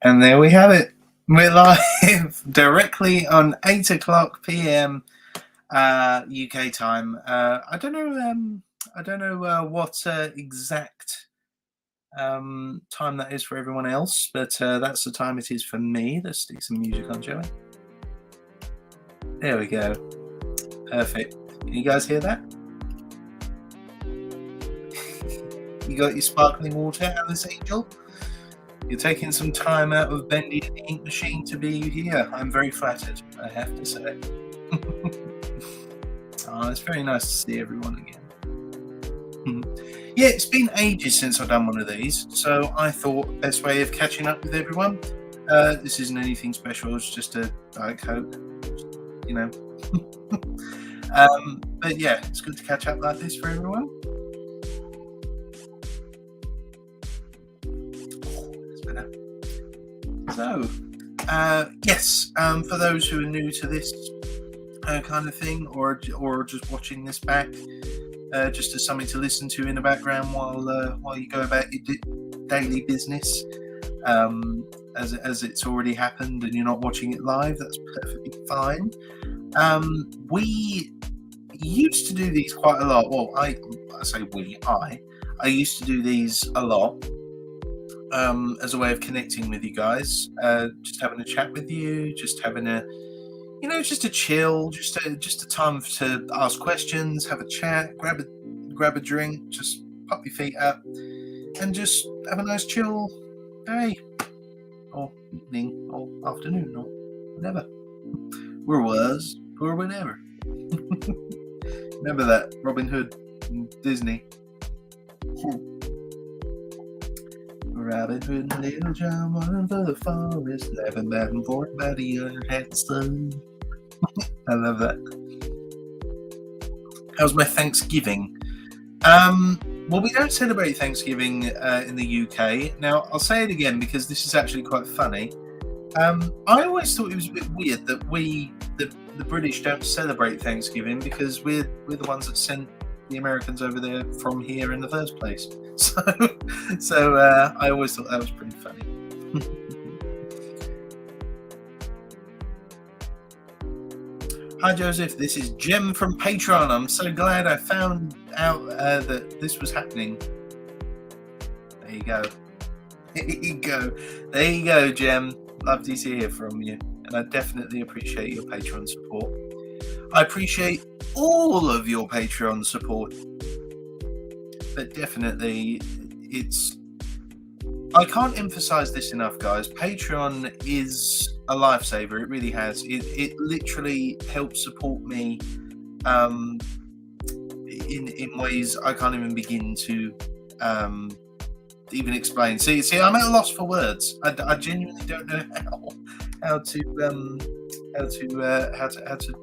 And there we have it. We're live directly on 8 o'clock p.m. UK time. I don't know what exact time that is for everyone else, but that's the time it is for me. Let's stick some music on, shall we? There we go. Perfect. Can you guys hear that? You got your sparkling water, Alice Angel? You're taking some time out of Bendy and the Ink Machine to be here. I'm very flattered, I have to say. Oh, it's very nice to see everyone again. Yeah, it's been ages since I've done one of these, so I thought best way of catching up with everyone. This isn't anything special, it's just a Diet Coke, you know. But yeah, it's good to catch up like this for everyone. So, yes, for those who are new to this kind of thing, or just watching this back, just as something to listen to in the background while you go about your daily business, as it's already happened and you're not watching it live, that's perfectly fine. We used to do these quite a lot. Well, I say we, I used to do these a lot. As a way of connecting with you guys, just having a chat with you, just having just a chill, just a time to ask questions, have a chat, grab a drink, just pop your feet up, and just have a nice chill day, or evening, or afternoon, or whatever, or whenever. Remember that Robin Hood and Disney. Robin Hood and Little John running for the forest, laughing back and forth by the other half of the sun. I love that. How's my Thanksgiving? Well, we don't celebrate Thanksgiving in the UK. Now, I'll say it again because this is actually quite funny. I always thought it was a bit weird that the British don't celebrate Thanksgiving because we're the ones that sent the Americans over there from here in the first place. So I always thought that was pretty funny. Hi Joseph, this is Jem from Patreon. I'm so glad I found out that this was happening. There you go. There you go, Jem. Love to hear from you, and I definitely appreciate your Patreon support. I appreciate all of your Patreon support, but definitely I can't emphasize this enough, guys. Patreon is a lifesaver. It really has. It literally helps support me in ways I can't even begin to even explain. See, I'm at a loss for words. I genuinely don't know how to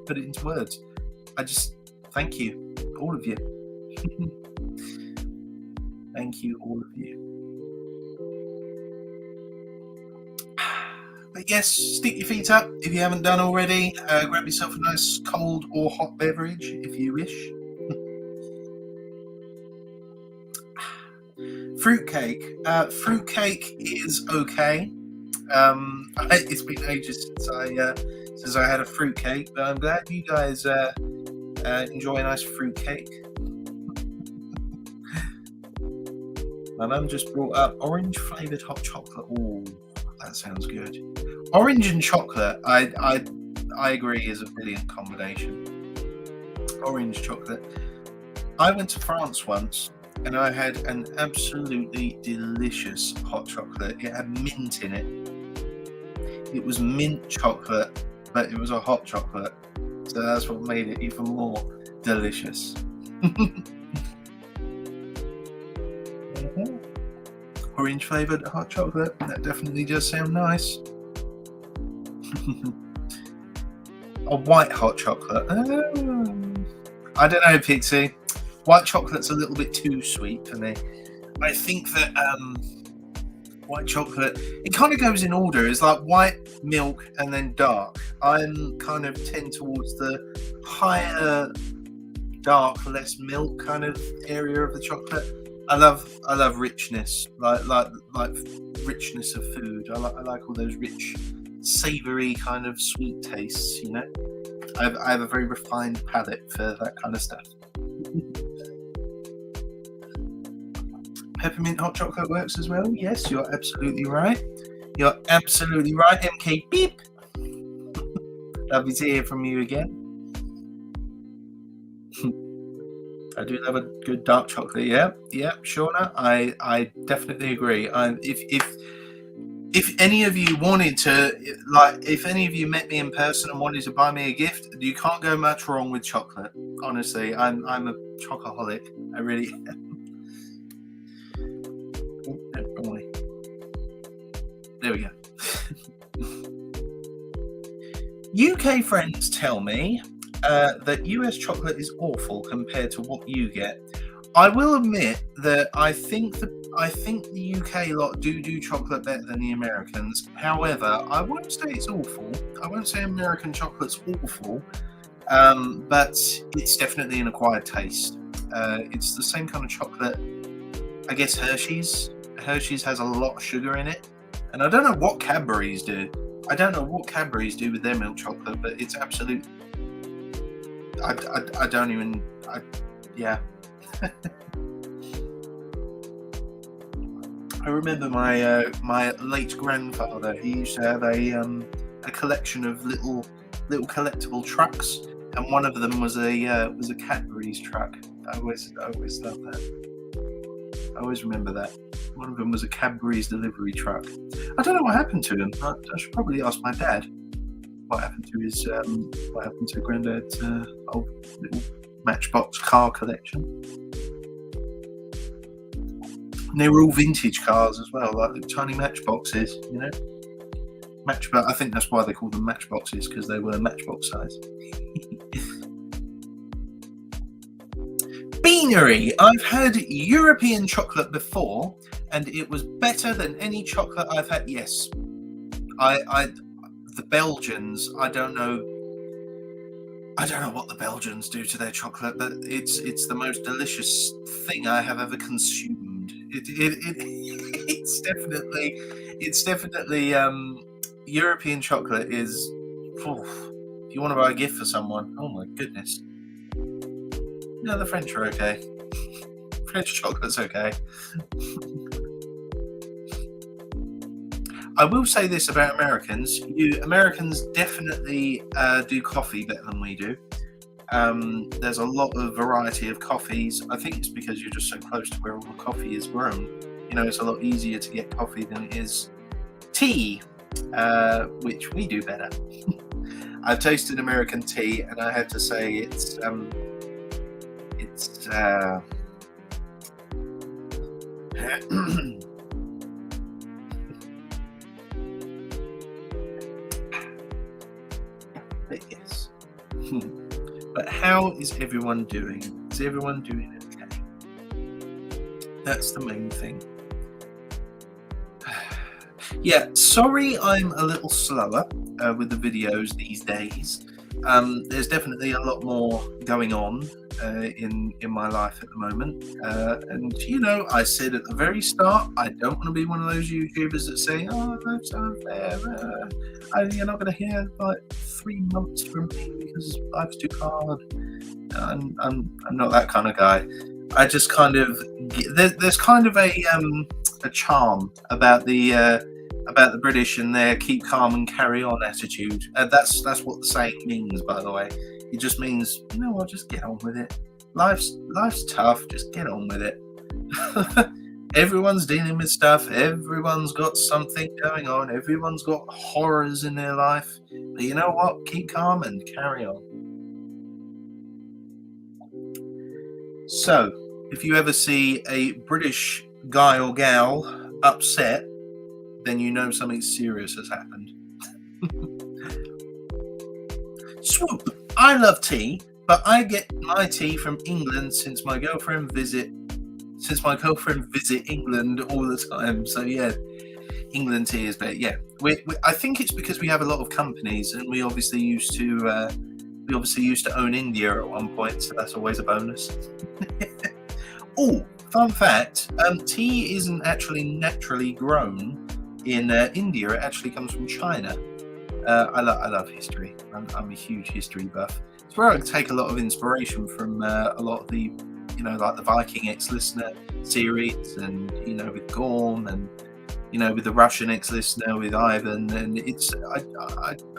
put it into words. I just thank you, all of you. Thank you, all of you. But yes, stick your feet up if you haven't done already. Grab yourself a nice cold or hot beverage if you wish. Fruitcake. Fruitcake is okay. It's been ages since I had a fruitcake, but I'm glad you guys enjoy a nice fruitcake. My mum just brought up orange flavoured hot chocolate. Oh, that sounds good. Orange and chocolate, I agree, is a brilliant combination. Orange chocolate. I went to France once and I had an absolutely delicious hot chocolate. It had mint in it. It was mint chocolate, but it was a hot chocolate. So that's what made it even more delicious. Orange flavoured hot chocolate. That definitely does sound nice. A white hot chocolate. I don't know, Pixie. White chocolate's a little bit too sweet for me. I think that white chocolate, it kind of goes in order. It's like white, milk, and then dark. I'm kind of tend towards the higher dark, less milk kind of area of the chocolate. I love richness, like richness of food. I like all those rich, savoury kind of sweet tastes. You know, I have a very refined palate for that kind of stuff. Peppermint hot chocolate works as well. Yes, you're absolutely right. You're absolutely right, MK Beep. Lovely to hear from you again. I do love a good dark chocolate. Yeah, Shauna, I definitely agree. If any of you wanted to, like, if any of you met me in person and wanted to buy me a gift, you can't go much wrong with chocolate. Honestly, I'm a chocoholic. I really am. Oh, no, wrong way. There we go. UK friends tell me that US chocolate is awful compared to what you get. I will admit that I think the UK lot do chocolate better than the Americans. However, I won't say it's awful. I won't say American chocolate's awful, but it's definitely an acquired taste. It's the same kind of chocolate. I guess Hershey's has a lot of sugar in it, and I don't know what Cadbury's do. I don't know what Cadbury's do with their milk chocolate, but it's absolute. I don't even. Yeah. I remember my late grandfather. He used to have a collection of little collectible trucks, and one of them was a Cadbury's truck. I always loved that. I always remember that. One of them was a Cadbury's delivery truck. I don't know what happened to him. I should probably ask my dad what happened to Granddad's old little Matchbox car collection. And they were all vintage cars as well, like the tiny matchboxes, you know. I think that's why they call them matchboxes, because they were matchbox size. Beanery. I've had European chocolate before, and it was better than any chocolate I've had. Yes, the Belgians. I don't know what the Belgians do to their chocolate, but it's the most delicious thing I have ever consumed. It's definitely European chocolate is. If you want to buy a gift for someone, oh my goodness. No, the French are okay. French chocolate's okay. I will say this about Americans. Americans definitely do coffee better than we do. There's a lot of variety of coffees. I think it's because you're just so close to where all the coffee is grown. You know, it's a lot easier to get coffee than it is tea, which we do better. I've tasted American tea, and I have to say it's but yes. But how is everyone doing? Is everyone doing okay? That's the main thing. Yeah, sorry I'm a little slower with the videos these days. There's definitely a lot more going on in my life at the moment, and you know, I said at the very start, I don't want to be one of those YouTubers that say, "Oh, life's unfair." You're not going to hear like 3 months from me because life's too hard. I'm not that kind of guy. I just kind of there's kind of a charm about the British and their keep calm and carry on attitude. That's what the saying means, by the way. It just means, you know what, just get on with it. Life's tough, just get on with it. Everyone's dealing with stuff, everyone's got something going on, everyone's got horrors in their life. But you know what? Keep calm and carry on. So, if you ever see a British guy or gal upset, then you know something serious has happened. Swoop. I love tea, but I get my tea from England since my girlfriend visit England all the time. So yeah, England tea is better. Yeah, I think it's because we have a lot of companies, and we obviously used to own India at one point, so that's always a bonus. Oh, fun fact: tea isn't actually naturally grown in India. It actually comes from China. I love history. I'm a huge history buff. It's where I take a lot of inspiration from a lot of the, like the Viking ex-listener series, and with Gorm, and with the Russian ex-listener with Ivan, and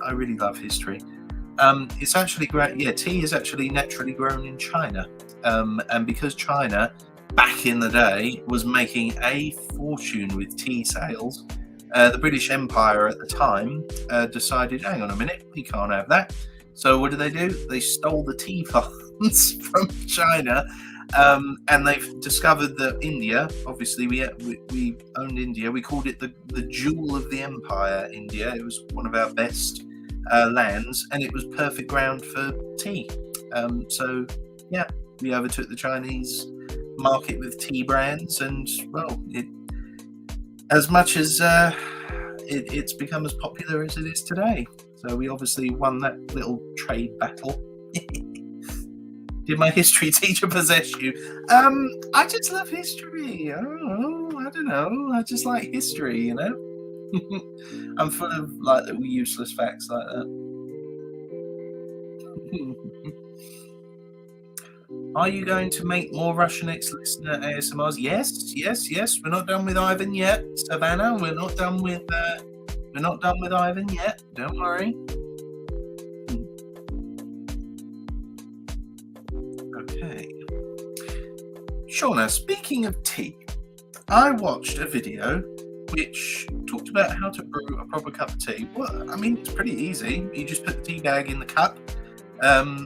I really love history. It's actually great. Yeah, tea is actually naturally grown in China, and because China back in the day was making a fortune with tea sales, the British Empire at the time decided, hang on a minute, we can't have that. So what did? They stole the tea plants from China, and they've discovered that India, obviously we owned India. We called it the jewel of the empire, India. It was one of our best lands, and it was perfect ground for tea. So yeah, we overtook the Chinese market with tea brands, and well, as much as it's become as popular as it is today. So we obviously won that little trade battle. Did my history teacher possess you? I just love history. I don't know. I just like history, I'm full of like little useless facts like that. Are you going to make more Russian ex-listener ASMRs? Yes. We're not done with Ivan yet, Savannah. We're not done with Ivan yet. Don't worry. Okay. Shauna, speaking of tea, I watched a video which talked about how to brew a proper cup of tea. Well, I mean, it's pretty easy. You just put the tea bag in the cup,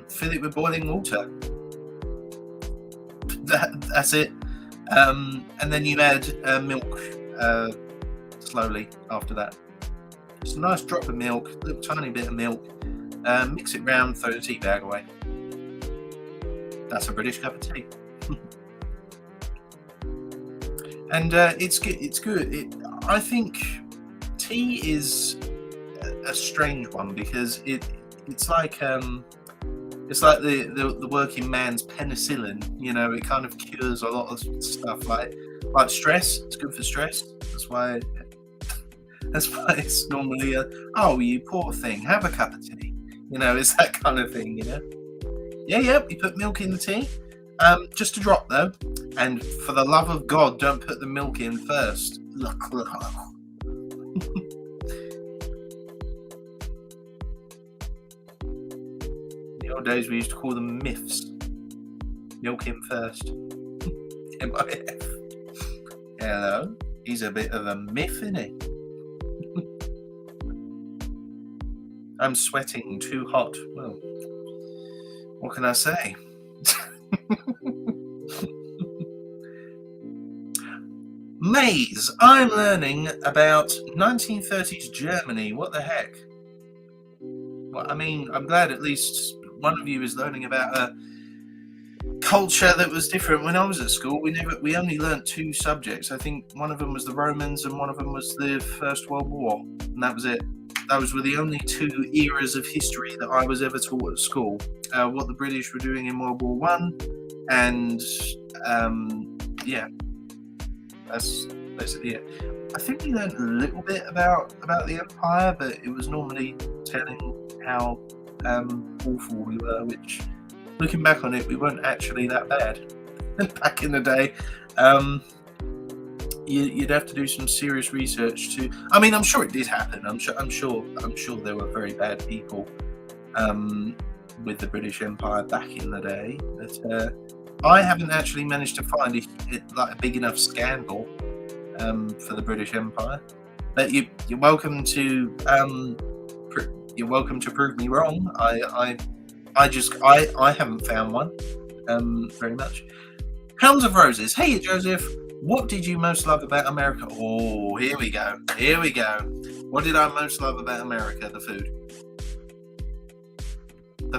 fill it with boiling water. That's it. And then you add milk slowly after that. Just a nice drop of milk, a little tiny bit of milk. Mix it round, throw the tea bag away. That's a British cup of tea. And it's good. I think tea is a strange one because it's like the working man's penicillin. It kind of cures a lot of stuff like stress. It's good for stress. That's why it's normally oh, you poor thing, have a cup of tea. It's that kind of thing. Yeah. You put milk in the tea. Just a drop though, and for the love of God, don't put the milk in first. The old days we used to call them myths. Milk in first. MIF. Hello. He's a bit of a myth, isn't he? I'm sweating too hot. Well, what can I say? Maze, I'm learning about 1930s Germany. What the heck? Well, I mean, I'm glad at least one of you is learning about a culture that was different. When I was at school, we only learnt two subjects. I think one of them was the Romans and one of them was the First World War, and that was it. Those were the only two eras of history that I was ever taught at school. What the British were doing in World War One, and yeah, that's basically it. I think we learned a little bit about the Empire, but it was normally telling how awful we were, which, looking back on it, we weren't actually that bad back in the day. You'd have to do some serious research to. I mean, I'm sure it did happen. I'm sure there were very bad people with the British Empire back in the day. But I haven't actually managed to find a big enough scandal for the British Empire. But you're welcome to prove me wrong. I haven't found one very much. Hounds of Roses. Hey, Joseph. What did you most love about America? Oh, here we go. What did I most love about America? The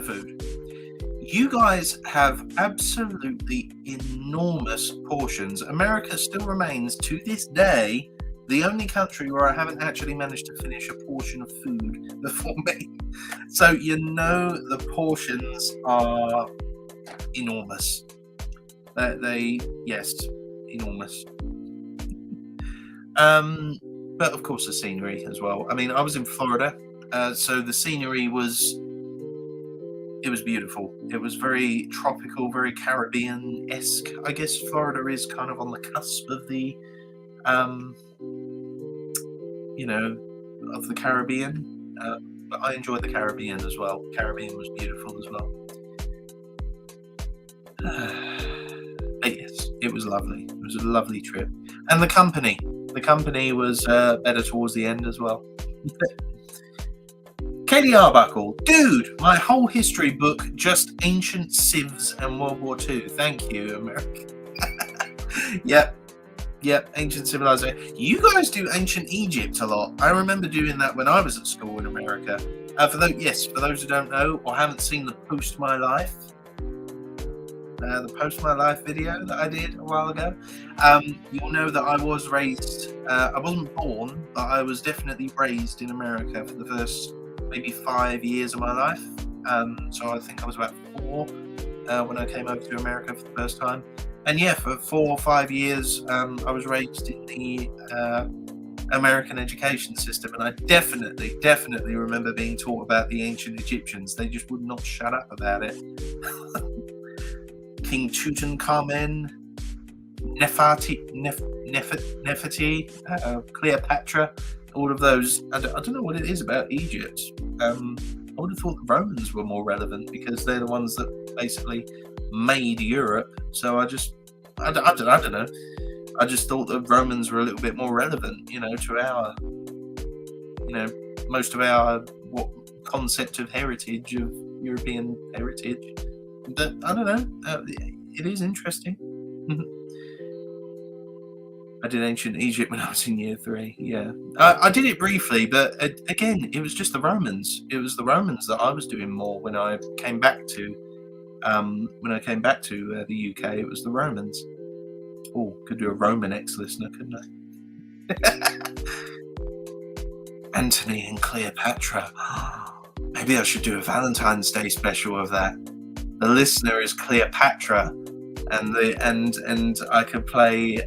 food. You guys have absolutely enormous portions. America still remains, to this day, the only country where I haven't actually managed to finish a portion of food before me. So, the portions are enormous. Yes, enormous. but of course the scenery as well. I mean, I was in Florida, so the scenery was beautiful. It was very tropical, very Caribbean-esque. I guess Florida is kind of on the cusp of the, of the Caribbean. But I enjoyed the Caribbean as well. Caribbean was beautiful as well. But yes, it was lovely. It was a lovely trip, and the company was better towards the end as well. Katie Arbuckle, dude, my whole history book just ancient civs and World War II. Thank you, America. Yep, ancient civilization. You guys do ancient Egypt a lot. I remember doing that when I was at school in America. For those who don't know or haven't seen the Post My Life, video that I did a while ago, you'll know that I was raised. I wasn't born, but I was definitely raised in America for the first maybe 5 years of my life. So I think I was about 4 when I came over to America for the first time. And yeah, for 4 or 5 years, I was raised in the American education system, and I definitely remember being taught about the ancient Egyptians. They just would not shut up about it. King Tutankhamen, Nefertiti, Cleopatra, all of those. I don't know what it is about Egypt. I would have thought the Romans were more relevant because they're the ones that basically made Europe. So I don't know. I just thought the Romans were a little bit more relevant, to our, most of our concept of heritage, of European heritage. But I don't know. It is interesting. I did ancient Egypt when I was in year 3. Yeah, I did it briefly, but again, it was just the Romans. It was the Romans that I was doing more when I came back to. When I came back to the UK, it was the Romans. Oh, could do a Roman ex-listener, couldn't I? Antony and Cleopatra. Maybe I should do a Valentine's Day special of that. The listener is Cleopatra, and I could play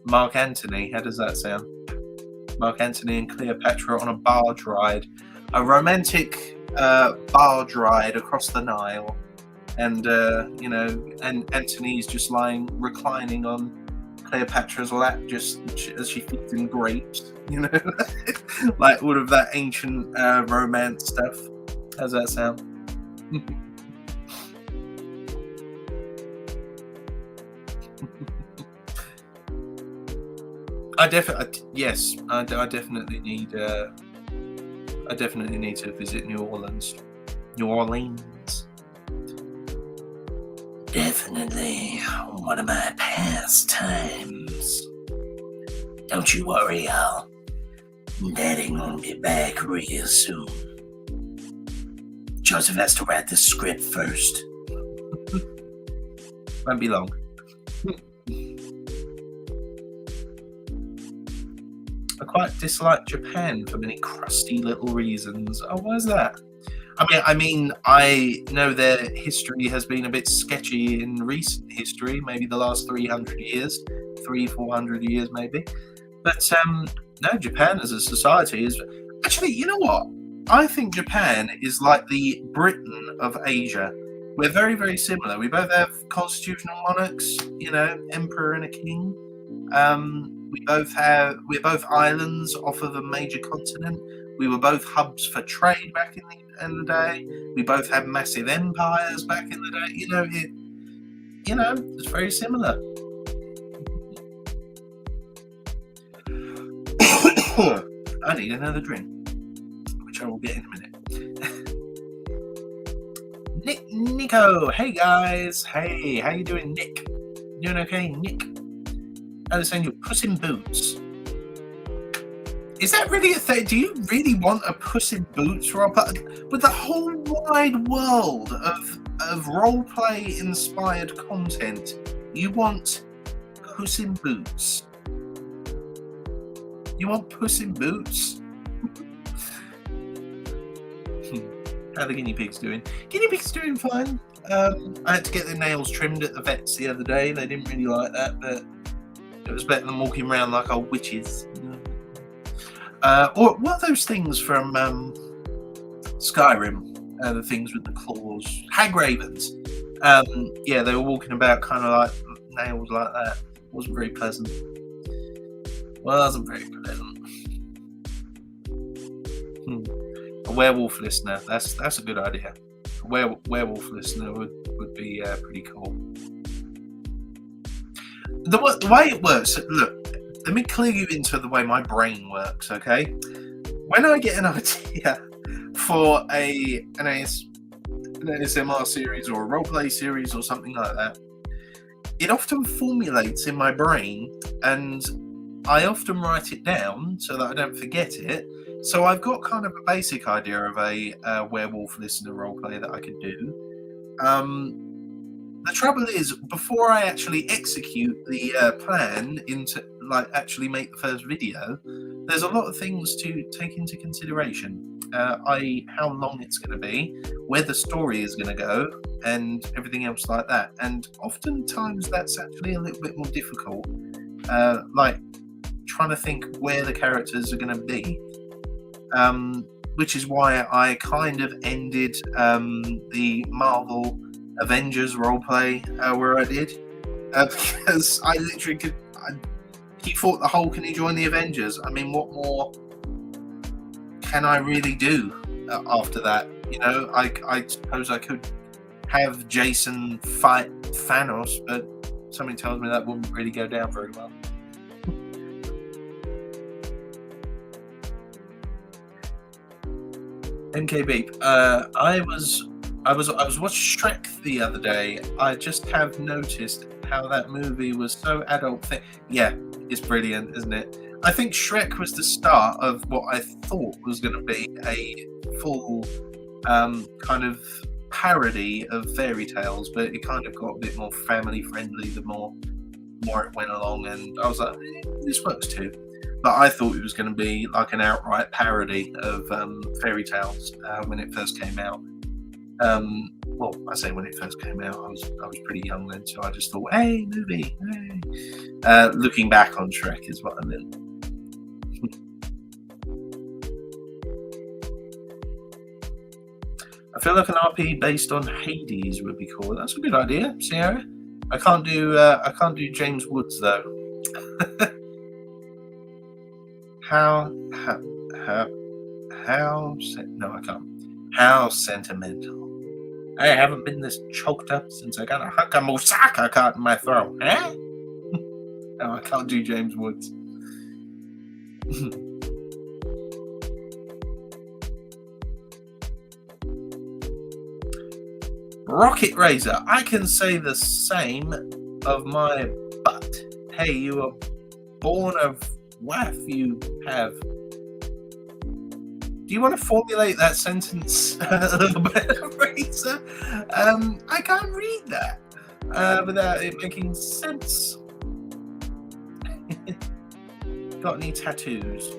Mark Antony. How does that sound? Mark Antony and Cleopatra on a barge ride, a romantic barge ride across the Nile, and and Antony's just reclining on Cleopatra's lap, just as she feeds him grapes, like all of that ancient romance stuff. How's that sound? I definitely need to visit New Orleans. Definitely one of my pastimes. Don't you worry, Al. Daddy gonna be back real soon. Joseph has to write the script first. Won't be long. I quite dislike Japan for many crusty little reasons. Oh, why is that? I mean, I know their history has been a bit sketchy in recent history, maybe the last 400 years maybe. But no, Japan as a society is... Actually, you know what? I think Japan is like the Britain of Asia. We're very, very similar. We both have constitutional monarchs, emperor and a king. We're both islands off of a major continent. We were both hubs for trade back in the day. We both had massive empires back in the day. It's very similar. I need another drink, which I will get in a minute. Nico, hey guys, hey, how you doing, Nick? Doing okay, Nick? I was saying, you Puss in Boots. Is that really a thing? Do you really want a Puss in Boots, Rob? With the whole wide world of role-play inspired content, you want Puss in Boots? You want Puss in Boots? How are the guinea pigs doing? Guinea pigs doing fine. I had to get their nails trimmed at the vets the other day. They didn't really like that, but it was better than walking around like old witches. Or what are those things from Skyrim? The things with the claws, hag ravens. Yeah, they were walking about kind of like nailed like that. Wasn't very pleasant. Wasn't very pleasant. A werewolf listener. That's a good idea. A werewolf listener would be pretty cool. The way it works. Look, let me clue you into the way my brain works. Okay, when I get an idea for an ASMR series or a roleplay series or something like that, it often formulates in my brain, and I often write it down so that I don't forget it. So I've got kind of a basic idea of a werewolf listener roleplay that I could do. The trouble is, before I actually execute the plan into actually make the first video, there's a lot of things to take into consideration, i.e. how long it's going to be, where the story is going to go, and everything else like that. And oftentimes that's actually a little bit more difficult, like trying to think where the characters are going to be, which is why I kind of ended the Marvel Avengers roleplay where I did, because I literally could. He fought the Hulk and he joined the Avengers. I mean, what more can I really do after that? You know, I suppose I could have Jason fight Thanos, but something tells me that wouldn't really go down very well. MK Beep. I was watching Shrek the other day. I just have noticed how that movie was so adult. Yeah, it's brilliant, isn't it? I think Shrek was the start of what I thought was going to be a full kind of parody of fairy tales, but it kind of got a bit more family friendly the more it went along, and I was like, this works too. But I thought it was going to be like an outright parody of fairy tales when it first came out. Well, I say when it first came out, I was pretty young then, so I just thought, hey, movie, hey. Looking back on Shrek is what I meant. I feel like an RP based on Hades would be cool. That's a good idea, Sierra. I can't do James Woods though. No, I can't. How sentimental. I haven't been this choked up since I got a hunk of moussaka caught in my throat. Huh? No, I can't do James Woods. Rocket Razor. I can say the same of my butt. Hey, you were born of wife you have. Do you want to formulate that sentence a little bit, Razor? I can't read that without it making sense. Got any tattoos?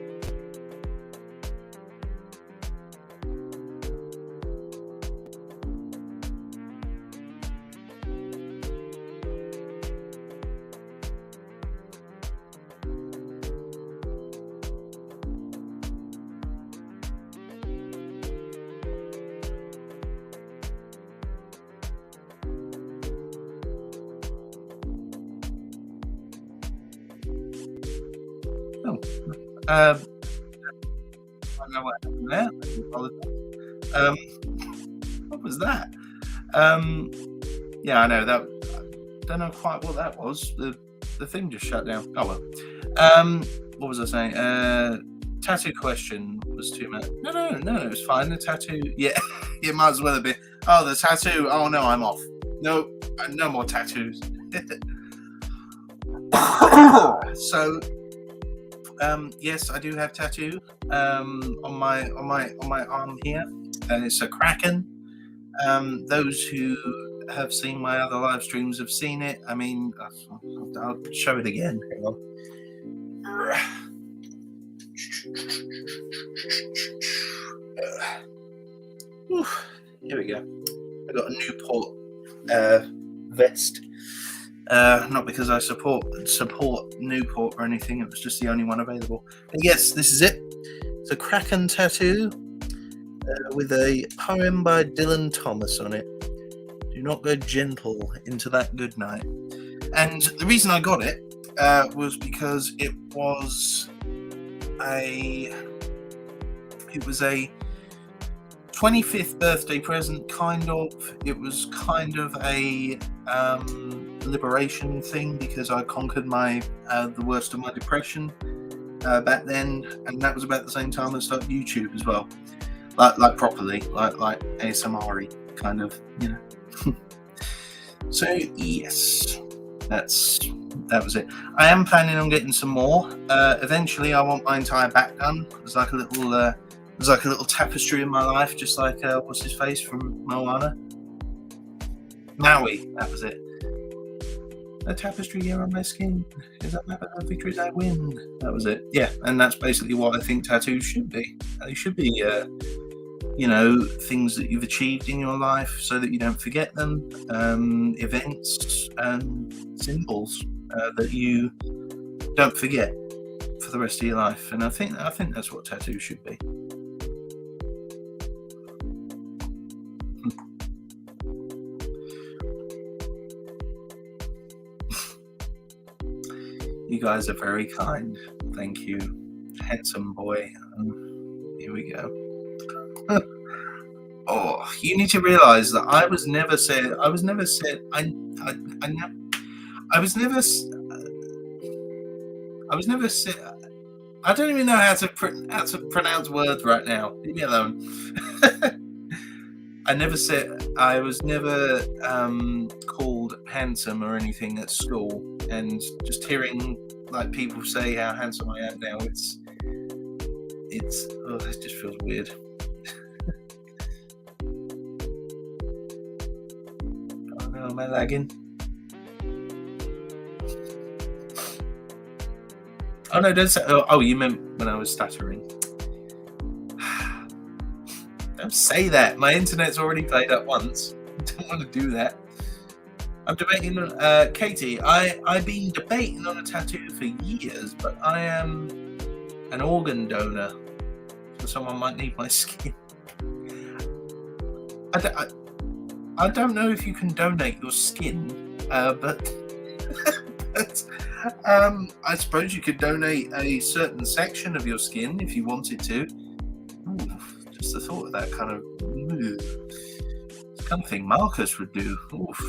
I don't know what happened there. I apologize. What was that? Yeah, I know that. I don't know quite what that was. The thing just shut down. Oh well. What was I saying? Tattoo question was too much. No, it was fine. The tattoo, yeah, it might as well have been. Oh, the tattoo. Oh no, I'm off. No more tattoos. So. Yes, I do have tattoo on my arm here, and it's a kraken. Those who have seen my other live streams have seen it. I mean, I'll show it again. Hang on. Here we go. I got a Newport vest. Not because I support Newport or anything. It was just the only one available. But yes, this is it. It's a Kraken tattoo with a poem by Dylan Thomas on it. Do not go gentle into that good night. And the reason I got it was because it was a 25th birthday present, kind of. It was kind of a liberation thing, because I conquered the worst of my depression back then, and that was about the same time I started YouTube as well, like properly, like ASMR-y kind of, you know. So yes, that was it. I am planning on getting some more. Eventually, I want my entire back done. There's like a little tapestry in my life, just like what's his face from Moana? Maui, that was it. A tapestry here on my skin. Is that map of victories I win? That was it. Yeah, and that's basically what I think tattoos should be. They should be, you know, things that you've achieved in your life so that you don't forget them. Events and symbols that you don't forget for the rest of your life. And I think that's what tattoos should be. You guys are very kind. Thank you. Handsome boy. Here we go. Oh, you need to realize that I was never said. I don't even know how to pronounce words right now. Leave me alone. I was never called handsome or anything at school, and just hearing like people say how handsome I am now, it just feels weird. Oh no, am I lagging? Oh no, don't say. Oh, you meant when I was stuttering. Don't say that. My internet's already played up once. I don't want to do that. I'm debating on Katie. I've been debating on a tattoo for years, but I am an organ donor, so someone might need my skin. I don't know if you can donate your skin, but I suppose you could donate a certain section of your skin if you wanted to. Ooh, just the thought of that kind of it's the kind of thing Marcus would do. Oof.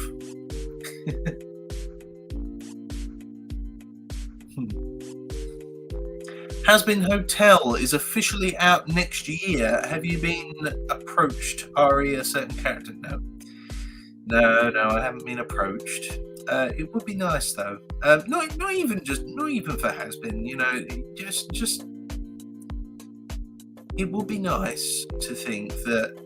Has-Been Hotel is officially out next year. Have you been approached? A certain character? No, I haven't been approached. It would be nice though. Not even for Has-Been. You know, just it would be nice to think that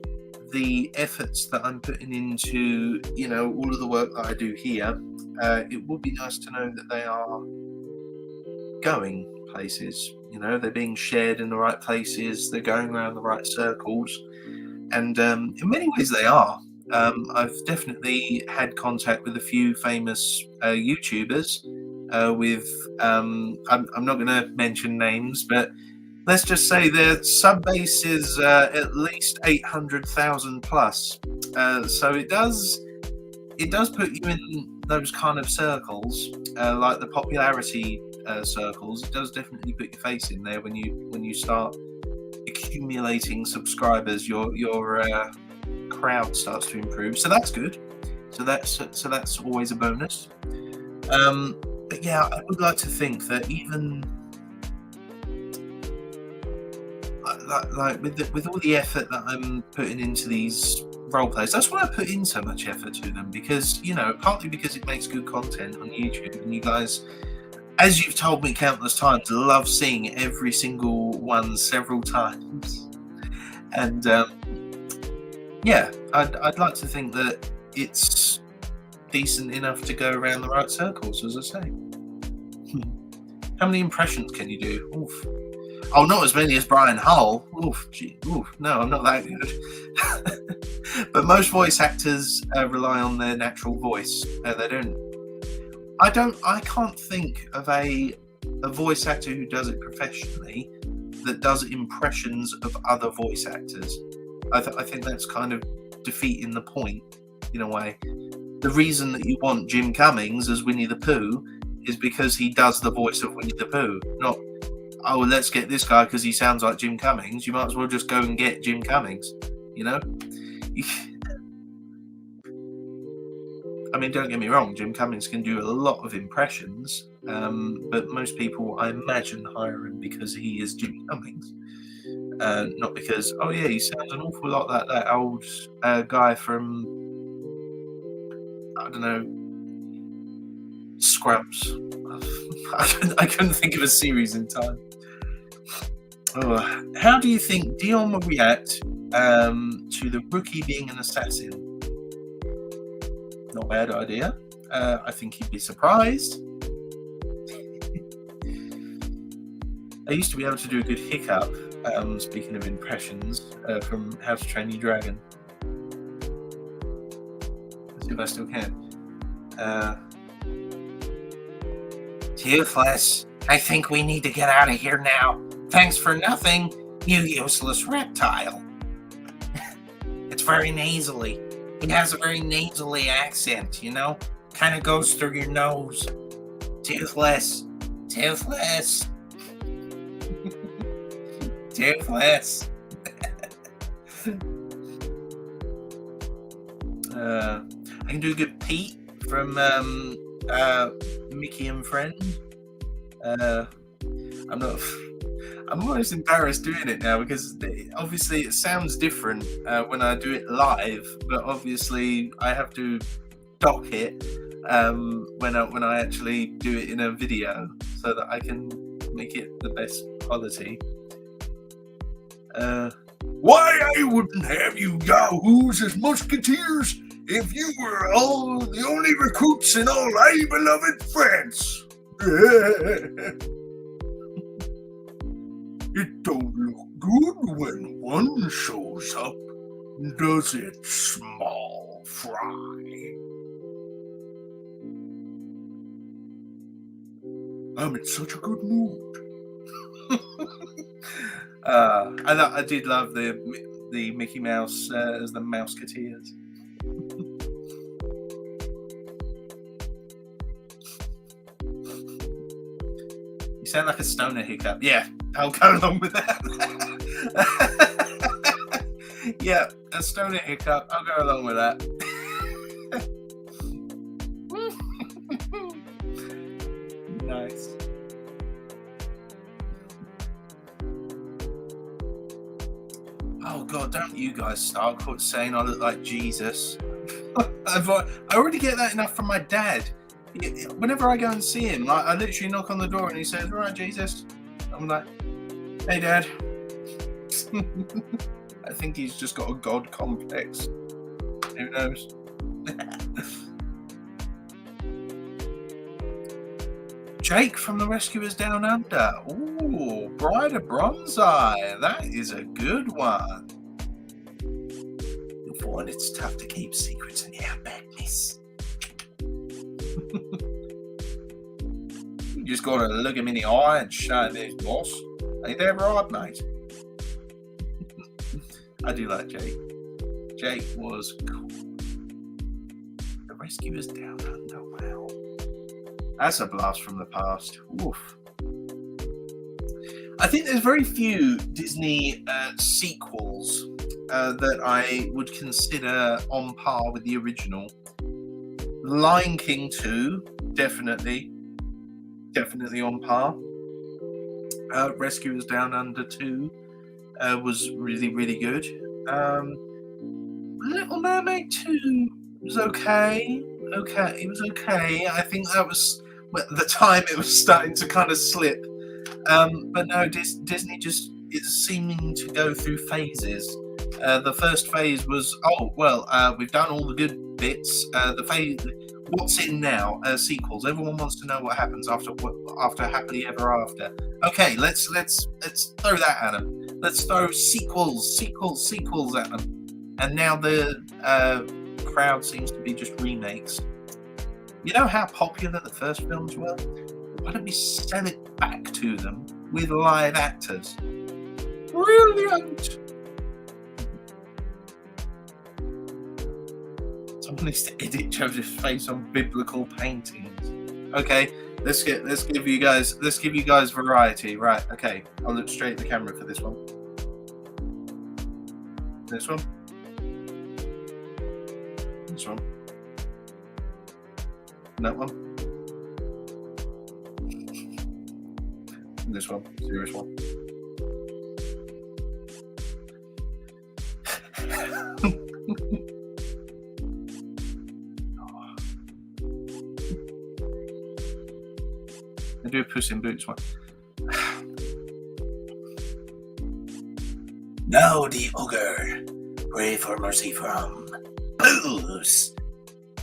the efforts that I'm putting into, you know, all of the work that I do here, it would be nice to know that they are going places. You know, they're being shared in the right places. They're going around the right circles, and in many ways they are. I've definitely had contact with a few famous YouTubers. I'm not going to mention names, but let's just say their sub base is at least 800,000 plus. So it does put you in those kind of circles, like the popularity circles. It does definitely put your face in there when you start accumulating subscribers. Your crowd starts to improve, so that's good. So that's always a bonus. But yeah, I would like to think that even like with all the effort that I'm putting into these role plays, that's why I put in so much effort to them, because, you know, partly because it makes good content on YouTube, and you guys, as you've told me countless times, love seeing every single one several times. And yeah, I'd like to think that it's decent enough to go around the right circles, as I say. How many impressions can you do? Oof. Oh, not as many as Brian Hull. Oof, gee, oof. No, I'm not that good. But most voice actors rely on their natural voice. They don't. I can't think of a voice actor who does it professionally that does impressions of other voice actors. I think that's kind of defeating the point in a way. The reason that you want Jim Cummings as Winnie the Pooh is because he does the voice of Winnie the Pooh, not, oh, let's get this guy because he sounds like Jim Cummings. You might as well just go and get Jim Cummings, you know? I mean, don't get me wrong, Jim Cummings can do a lot of impressions, but most people, I imagine, hire him because he is Jim Cummings. Not because, oh yeah, he sounds an awful lot like that old guy from, I don't know, Scrubs. I couldn't think of a series in time. Oh, how do you think Dion will react to the rookie being an assassin? Not a bad idea. I think he'd be surprised. I used to be able to do a good hiccup, speaking of impressions, from How to Train Your Dragon. Let's see if I still can. Toothless, I think we need to get out of here now. Thanks for nothing, you useless reptile. It's very nasally. It has a very nasally accent, you know? Kind of goes through your nose. Toothless. Toothless. Toothless. I can do a good Pete from Mickey and Friends. I'm almost embarrassed doing it now because obviously it sounds different when I do it live, but obviously I have to dock it when I actually do it in a video so that I can make it the best quality. Why I wouldn't have you yahoos as musketeers if you were all the only recruits in all our beloved France. It don't look good when one shows up, does it, small fry? I'm in such a good mood. I did love the Mickey Mouse as the Mouseketeers. You sound like a stoner hiccup. Yeah, I'll go along with that. Yeah, a stoner hiccup. I'll go along with that. Nice. Oh God, don't you guys start saying I look like Jesus. I already get that enough from my dad. Whenever I go and see him, I literally knock on the door and he says, "Right, Jesus." I'm like, "Hey, Dad." I think he's just got a God complex. Who knows? Jake from the Rescuers Down Under. Ooh, Bride of Bronzeye. That is a good one. You'll find it's tough to keep secrets in the outbackness. You just gotta look him in the eye and show this, boss. Ain't that right, mate? I do like Jake. Jake was cool. The Rescuers Down Under. Wow. That's a blast from the past. Oof. I think there's very few Disney sequels that I would consider on par with the original. Lion King 2, definitely on par. Rescuers Down Under 2 was really, really good. Little Mermaid 2 was okay. It was okay. I think that was, at the time, it was starting to kind of slip. But no, Disney just is seeming to go through phases. The first phase was, we've done all the good bits. The phase, what's in now? Sequels. Everyone wants to know what happens after Happily Ever After. Okay, let's throw that at them. Let's throw sequels at them. And now the crowd seems to be just remakes. You know how popular the first films were? Why don't we sell it back to them with live actors? Brilliant. Someone needs to edit Joseph's face on biblical paintings. Okay, let's give you guys variety. Right, okay. I'll look straight at the camera for this one. This one. This one. That one. And this one. Serious one. I do a Puss in Boots one. Now the ogre, pray for mercy from Puss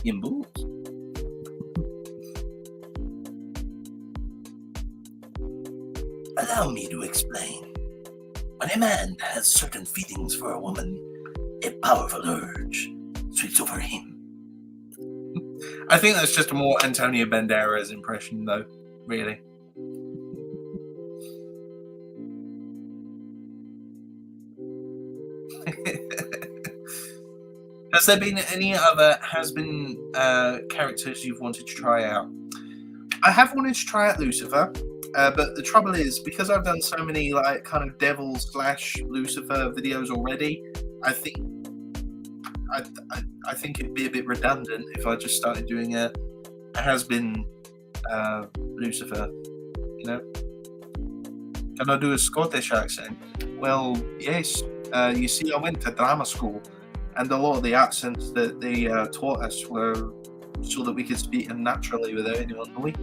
in Boots. Allow me to explain. When a man has certain feelings for a woman, a powerful urge sweeps over him. I think that's just a more Antonio Banderas impression, though, really. Has there been any other characters you've wanted to try out? I have wanted to try out Lucifer, but the trouble is, because I've done so many like kind of devil / Lucifer videos already, I think it'd be a bit redundant if I just started doing a has-been Lucifer. You know, can I do a Scottish accent? Well, yes. You see, I went to drama school, and a lot of the accents that they taught us were so that we could speak them naturally without anyone knowing.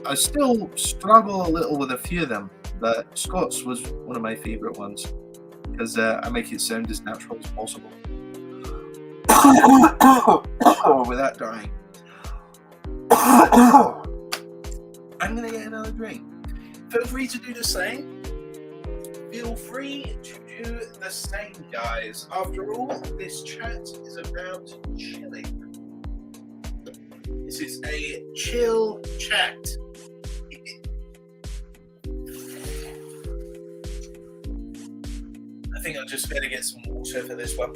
I still struggle a little with a few of them, but Scots was one of my favourite ones because I make it sound as natural as possible without dying. I'm gonna get another drink. Feel free to do the same. Feel free to do the same, guys. After all, this chat is about chilling. This is a chill chat. I think I'll just better get some water for this one.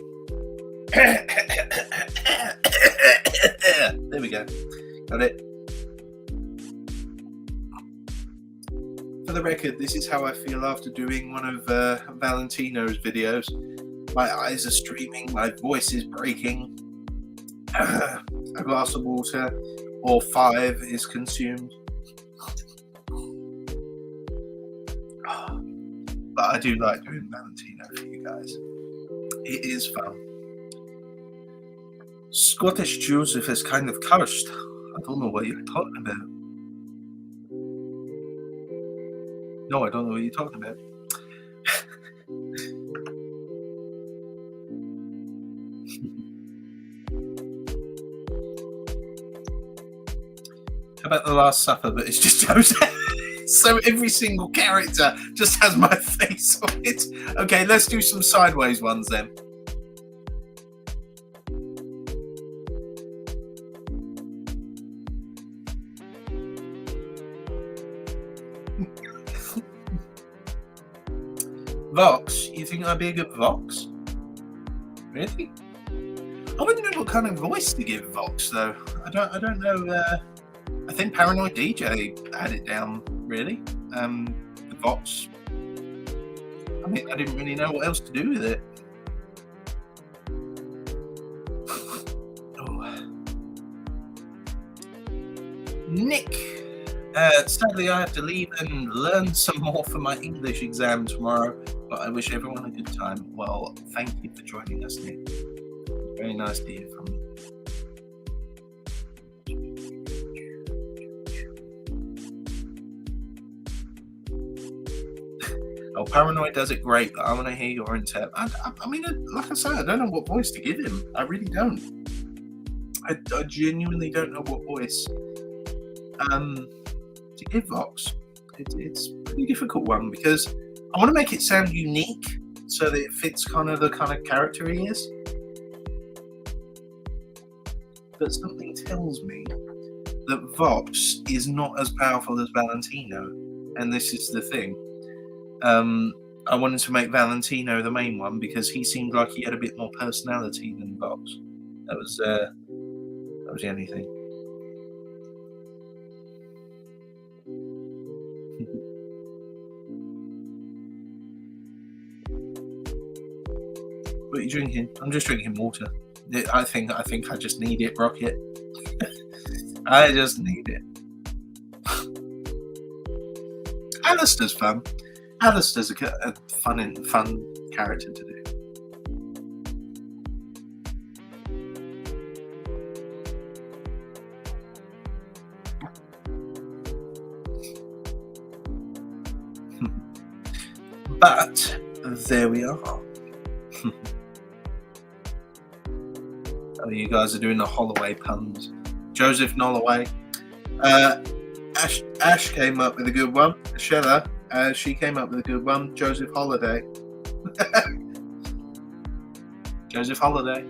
There we go. Got it. For the record, this is how I feel after doing one of Valentino's videos. My eyes are streaming, my voice is breaking. A glass of water or 5 is consumed. But I do like doing Valentino for you guys. It is fun. Scottish Joseph is kind of cursed. I don't know what you're talking about. No, I don't know what you're talking about. How about The Last Supper, but it's just Joseph? So every single character just has my face on it. Okay, let's do some sideways ones then. Vox? You think I'd be a good Vox? Really? I wouldn't know what kind of voice to give Vox though. I don't know. I think Paranoid DJ had it down really. The Vox. I mean, I didn't really know what else to do with it. Oh. Nick. Sadly, I have to leave and learn some more for my English exam tomorrow, but I wish everyone a good time. Well, thank you for joining us, Nick. Very nice to hear from you. Oh, Paranoid does it great, but I want to hear your intent. I mean, like I said, I don't know what voice to give him. I really don't. I genuinely don't know what voice to give Vox. It's a pretty difficult one because I want to make it sound unique so that it fits kind of the kind of character he is. But something tells me that Vox is not as powerful as Valentino, and this is the thing. I wanted to make Valentino the main one because he seemed like he had a bit more personality than Vox. That was the only thing. What are you drinking? I'm just drinking water. I think I just need it, Rocket. I just need it. Alistair's fun. Alistair's a fun character to do. But there we are. Oh, you guys are doing the Holloway puns. Joseph Nolloway. Ash came up with a good one. Shella, she came up with a good one. Joseph Holiday. Joseph Holiday.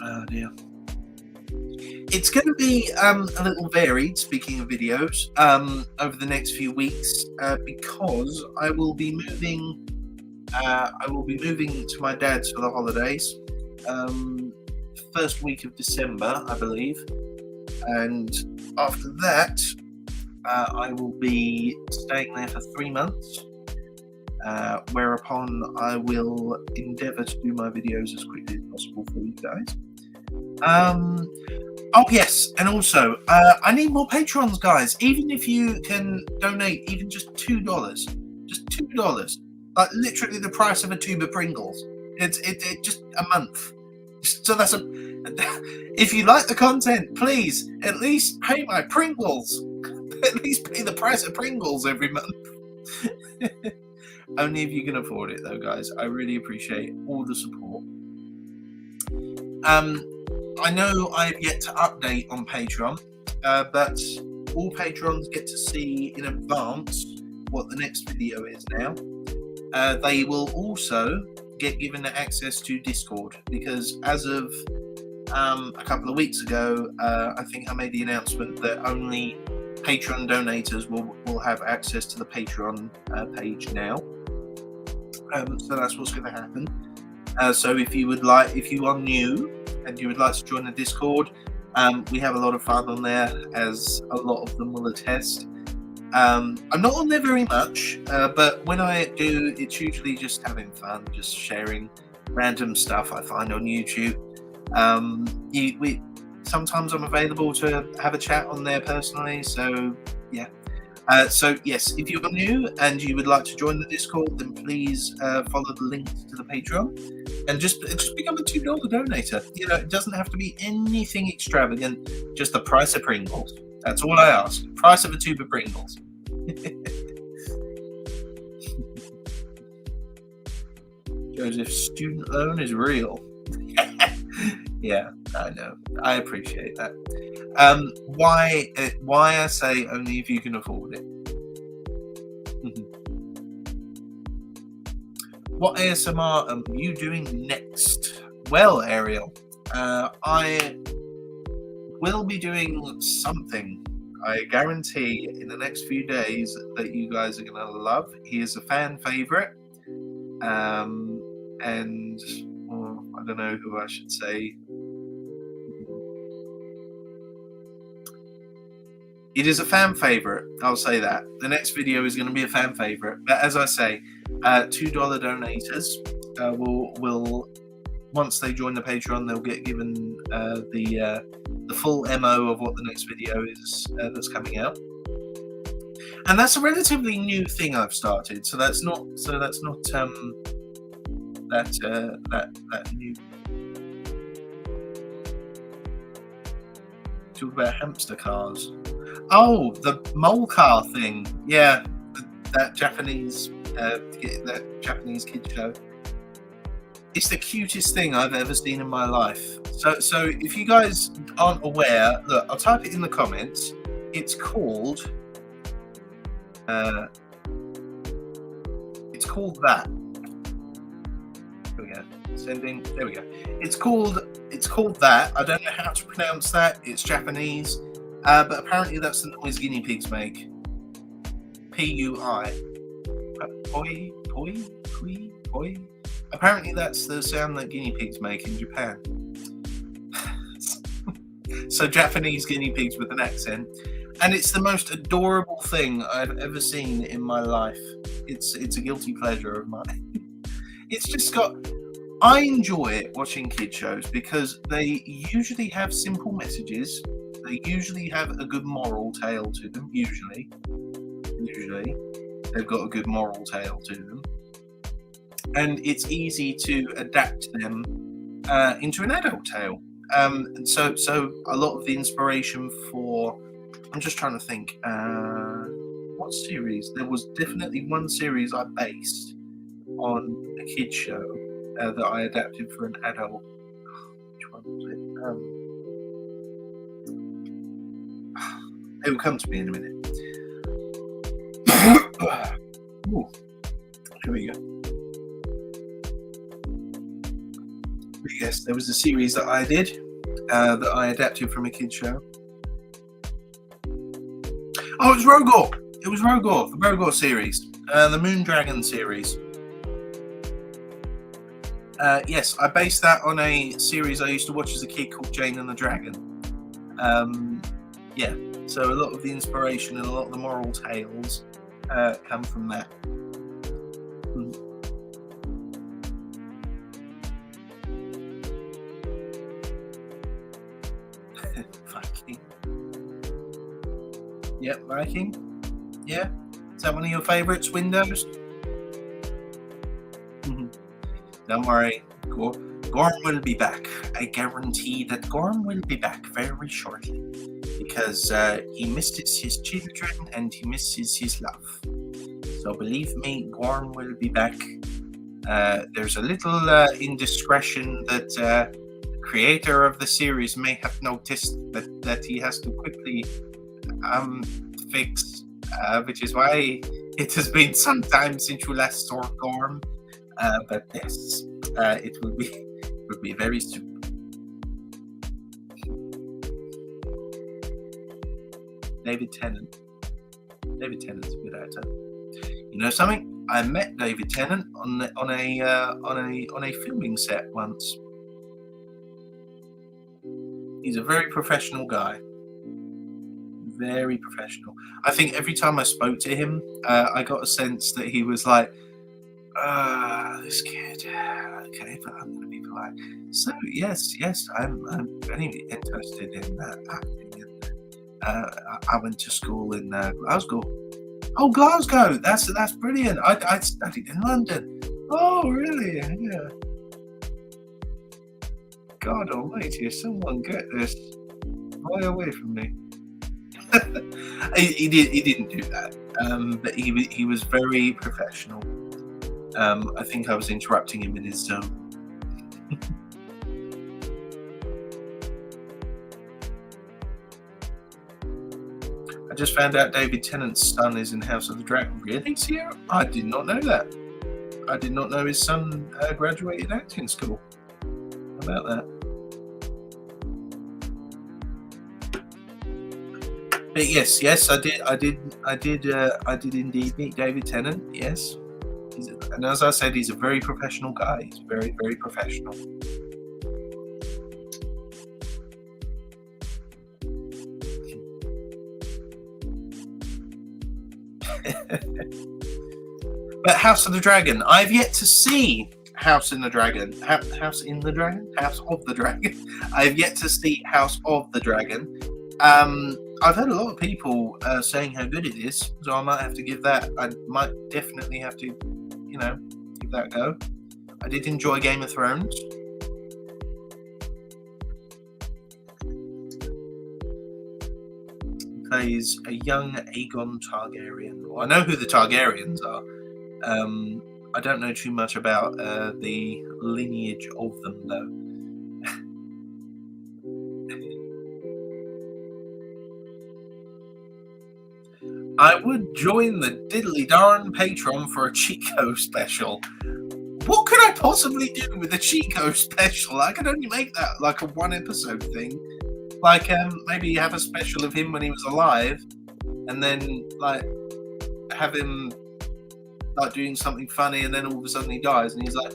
Oh dear. It's going to be a little varied, speaking of videos, over the next few weeks, because I will be moving. I will be moving to my dad's for the holidays, first week of December, I believe, and after that, I will be staying there for 3 months. Whereupon I will endeavour to do my videos as quickly as possible for you guys. Oh yes, and also I need more patrons, guys. Even if you can donate, even just $2, like literally the price of a tube of Pringles. It's just a month. So that's if you like the content, please at least pay my Pringles. At least pay the price of Pringles every month. Only if you can afford it, though, guys. I really appreciate all the support. I know I've yet to update on Patreon, but all patrons get to see in advance what the next video is now. They will also get given access to Discord, because as of a couple of weeks ago, I think I made the announcement that only Patreon donators will have access to the Patreon page now. So that's what's going to happen. So if you are new and you would like to join the Discord, we have a lot of fun on there, as a lot of them will attest. I'm not on there very much, but when I do, it's usually just having fun, just sharing random stuff I find on YouTube. Sometimes I'm available to have a chat on there personally, so yeah. So yes, if you're new and you would like to join the Discord, then please follow the links to the Patreon and just become a $2 donator. You know, it doesn't have to be anything extravagant, just the price of Pringles. That's all I ask. Price of a tube of Pringles. Joseph's student loan is real. Yeah, I know. I appreciate that. Why I say only if you can afford it. What ASMR are you doing next? Well, Ariel, I will be doing something. I guarantee in the next few days that you guys are going to love. He is a fan favorite. And I don't know who I should say. It is a fan favorite. I'll say that. The next video is going to be a fan favorite. But as I say, $2 donators will once they join the Patreon, they'll get given the full MO of what the next video is that's coming out. And that's a relatively new thing I've started. So that's not that new. Talk about hamster cars. Oh, the mole car thing. Yeah, that Japanese kid show. It's the cutest thing I've ever seen in my life. So if you guys aren't aware, look, I'll type it in the comments. It's called that. There we go. Sending. There we go. It's called that. I don't know how to pronounce that. It's Japanese. But apparently that's the noise guinea pigs make. P-U-I. Poi, poi, poi, poi. Apparently that's the sound that guinea pigs make in Japan. So Japanese guinea pigs with an accent. And it's the most adorable thing I've ever seen in my life. It's a guilty pleasure of mine. It's just got... I enjoy watching kid shows because they usually have simple messages. They usually have a good moral tale to them. Usually, they've got a good moral tale to them, and it's easy to adapt them into an adult tale. And so a lot of the inspiration for... I'm just trying to think. What series? There was definitely one series I based on a kid show that I adapted for an adult. Which one was it? It will come to me in a minute. Ooh, here we go. But yes, there was a series that I did that I adapted from a kid show. Oh, it was Rogor. It was Rogor, the Rogor series, the Moon Dragon series. Yes, I based that on a series I used to watch as a kid called Jane and the Dragon. Yeah, so a lot of the inspiration and a lot of the moral tales come from that. Viking. Yep, Viking. Yeah, is that one of your favourites, Windows? Don't worry, Gorm will be back. I guarantee that Gorm will be back very shortly because he misses his children and he misses his love. So believe me, Gorm will be back. There's a little indiscretion that the creator of the series may have noticed that he has to quickly fix, which is why it has been some time since you last saw Gorm. But yes, it will be very soon. David Tennant. David Tennant's a good actor. You know something? I met David Tennant on a filming set once. He's a very professional guy. Very professional. I think every time I spoke to him, I got a sense that he was like, this kid. Okay, but I'm going to be polite. So yes, I'm very interested in acting. I went to school in Glasgow. Oh, Glasgow! That's brilliant. I studied in London. Oh, really? Yeah. God Almighty! Someone get this boy away from me. he didn't do that. But he was very professional. I think I was interrupting him in his zone. I just found out David Tennant's son is in House of the Dragon. Really, Sierra? I did not know that. I did not know his son graduated acting school. How about that? But yes, I did indeed meet David Tennant. Yes, and as I said, he's a very professional guy. He's very, very professional. But House of the Dragon, I've yet to see House in the Dragon. House in the Dragon? House of the Dragon. I've yet to see House of the Dragon. I've heard a lot of people saying how good it is, so I might have to give that. I might definitely have to, give that a go. I did enjoy Game of Thrones. He plays a young Aegon Targaryen. Well, I know who the Targaryens are. I don't know too much about the lineage of them, though. I would join the diddly darn Patreon for a Chico special. What could I possibly do with a Chico special? I could only make that like a one episode thing. Like, maybe have a special of him when he was alive, and then like have him like doing something funny, and then all of a sudden he dies, and he's like,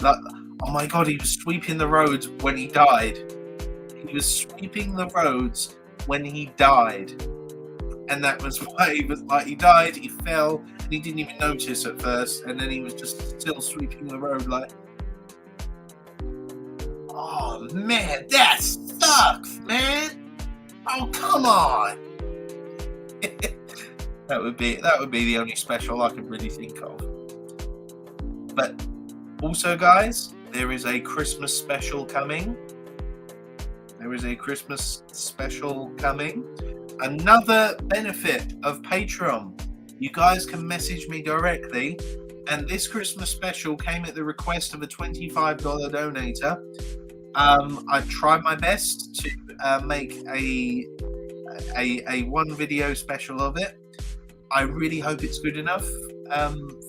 oh my god, he was sweeping the roads when he died. He was sweeping the roads when he died, and that was why he was like, he died, he fell, and he didn't even notice at first, and then he was just still sweeping the road like, oh man, that sucks, man. Oh, come on. that would be the only special I could really think of. But also, guys, there is a Christmas special coming. Another benefit of Patreon. You guys can message me directly, and this Christmas special came at the request of a $25 donator. I tried my best to make a one video special of it. I really hope it's good enough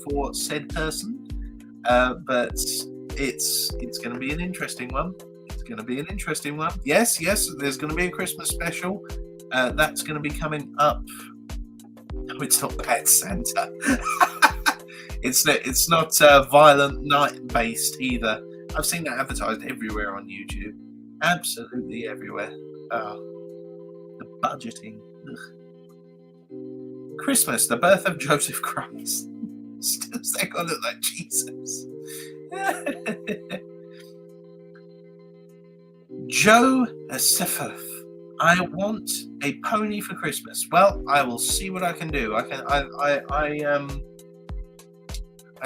for said person, but it's going to be an interesting one. Yes, there's going to be a Christmas special. That's going to be coming up. No, it's not Pet Santa. It's not Violent Night based either. I've seen that advertised everywhere on YouTube. Absolutely everywhere. Oh, the budgeting. Ugh. Christmas, the birth of Joseph Christ. Still say God look like Jesus. Joe Asifov. I want a pony for Christmas. Well, I will see what I can do. I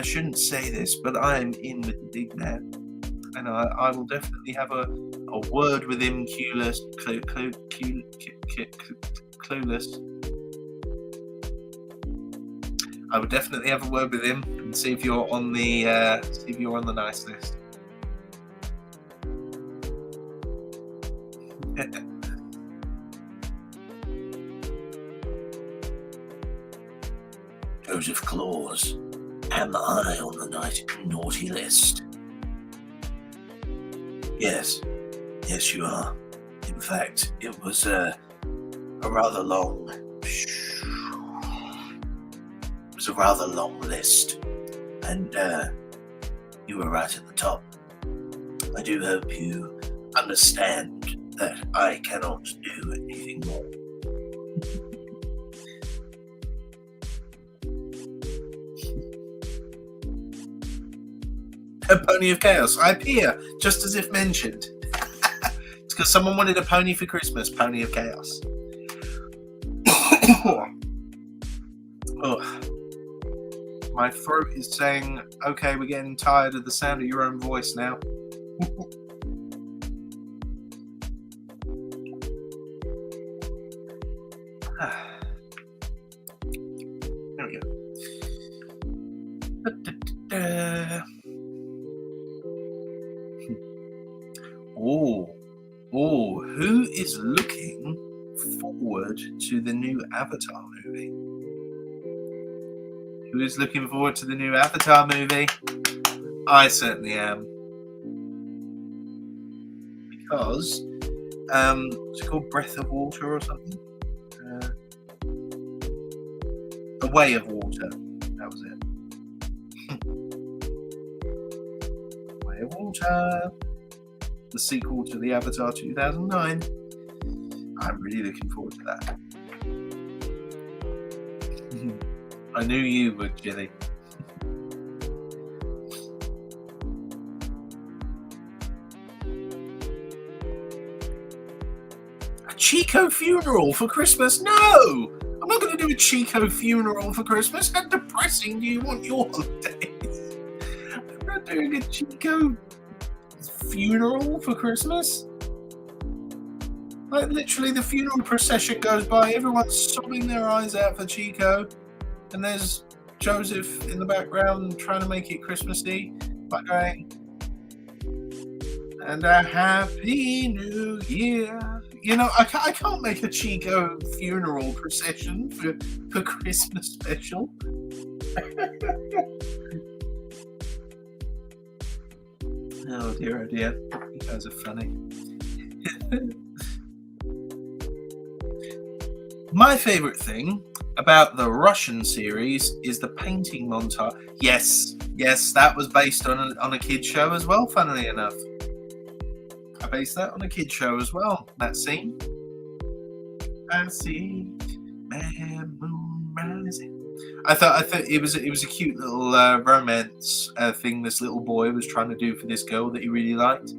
shouldn't say this, but I am in with the big man. And I will definitely have a word with him, clueless. I would definitely have a word with him and see if you're on the nice list. Joseph Claus, am I on the naughty list? Yes, you are. In fact, it was a rather long list, and you were right at the top. I do hope you understand that I cannot do anything more. A pony of chaos. I appear, just as if mentioned. It's because someone wanted a pony for Christmas. Pony of chaos. Oh. My throat is saying, okay, we're getting tired of the sound of your own voice now. There we go. Oh, who is looking forward to the new Avatar movie? Who is looking forward to the new Avatar movie? I certainly am. Because, what's it called? Breath of Water or something? The Way of Water. That was it. Way of Water. The sequel to the Avatar 2009. I'm really looking forward to that. I knew you would, Jilly. A Chico funeral for Christmas? No! I'm not going to do a Chico funeral for Christmas. How depressing do you want your holidays? I'm not doing a Chico funeral for Christmas. Like, literally, the funeral procession goes by, everyone's sobbing their eyes out for Chico, and there's Joseph in the background trying to make it Christmassy by going, and a happy new year. You know, I can't make a Chico funeral procession for Christmas special. Oh dear, oh dear. You guys are funny. My favourite thing about the Russian series is the painting montage. Yes, that was based on a kid's show as well, funnily enough. I based that on a kid's show as well, that scene. I see man moon rising. I thought it was a cute little romance thing this little boy was trying to do for this girl that he really liked.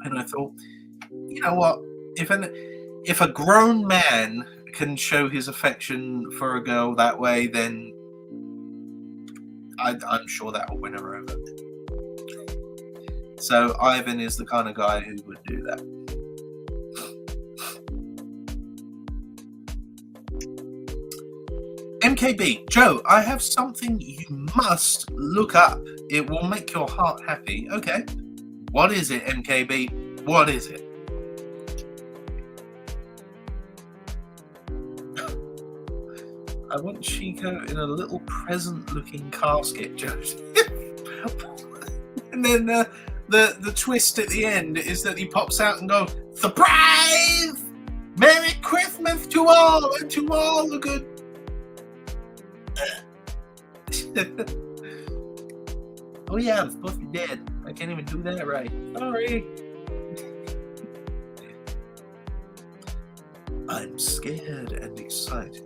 And I thought, you know what? If a grown man can show his affection for a girl that way, then I'm sure that will win her over. So Ivan is the kind of guy who would do that. MKB, Joe, I have something you must look up. It will make your heart happy. Okay. What is it, MKB? What is it? I want Chico in a little present-looking casket, Joe. And then the twist at the end is that he pops out and goes, "Surprise! Merry Christmas to all, and to all the good." Oh yeah, I'm supposed to be dead. I can't even do that right. Sorry. I'm scared and excited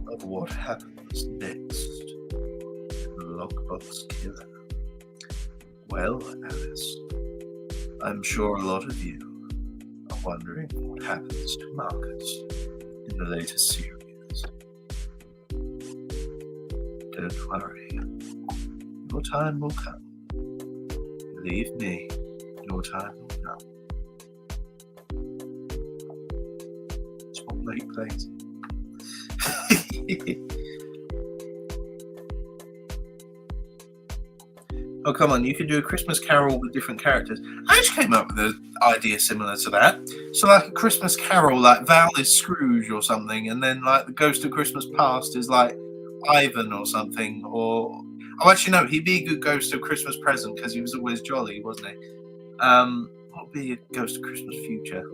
of what happens next. Lockbox Killer. Well, Alice, I'm sure a lot of you are wondering what happens to Marcus in the latest series. Don't worry. Your time will come. Believe me, your time will come. Spotlight plays. Oh, come on, you can do a Christmas Carol with different characters. I just came up with an idea similar to that. So, like a Christmas Carol, like Val is Scrooge or something, and then, like, the Ghost of Christmas Past is, like, Ivan or something, or... Oh, actually, no, he'd be a good Ghost of Christmas Present, because he was always jolly, wasn't he? What would be a Ghost of Christmas Future?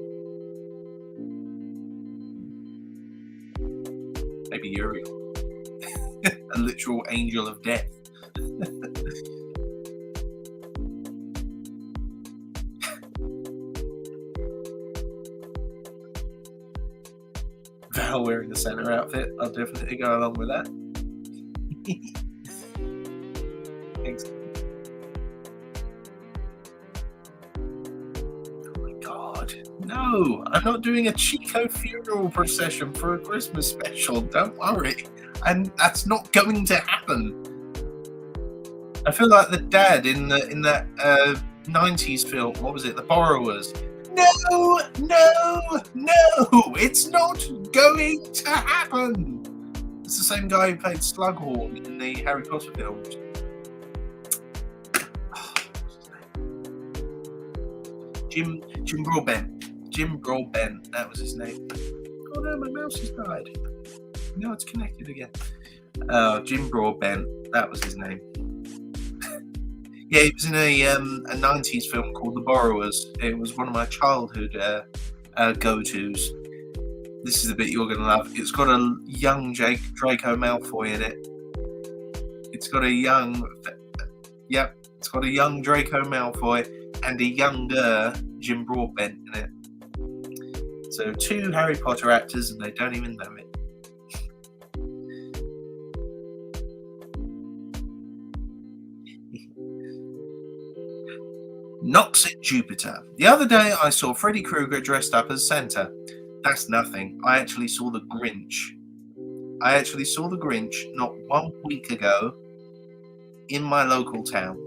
Maybe Uriel. A literal angel of death. Val wearing the Santa outfit. I'll definitely go along with that. Excellent. Oh my god. No, I'm not doing a Chico funeral procession for a Christmas special. Don't worry. And that's not going to happen. I feel like the dad in that 90s film. What was it? The Borrowers. No, it's not going to happen. It's the same guy who played Slughorn in the Harry Potter films. Jim Broadbent, that was his name. Oh no, my mouse has died. No, it's connected again. Jim Broadbent, that was his name. Yeah, he was in a 90s film called The Borrowers. It was one of my childhood go-tos. This is the bit you're going to love. It's got a young Draco Malfoy in it. It's got a young Draco Malfoy and a younger Jim Broadbent in it. So 2 Harry Potter actors and they don't even know it. Knocks at Jupiter. The other day I saw Freddy Krueger dressed up as Santa. That's nothing. I actually saw the Grinch. Not 1 week ago in my local town.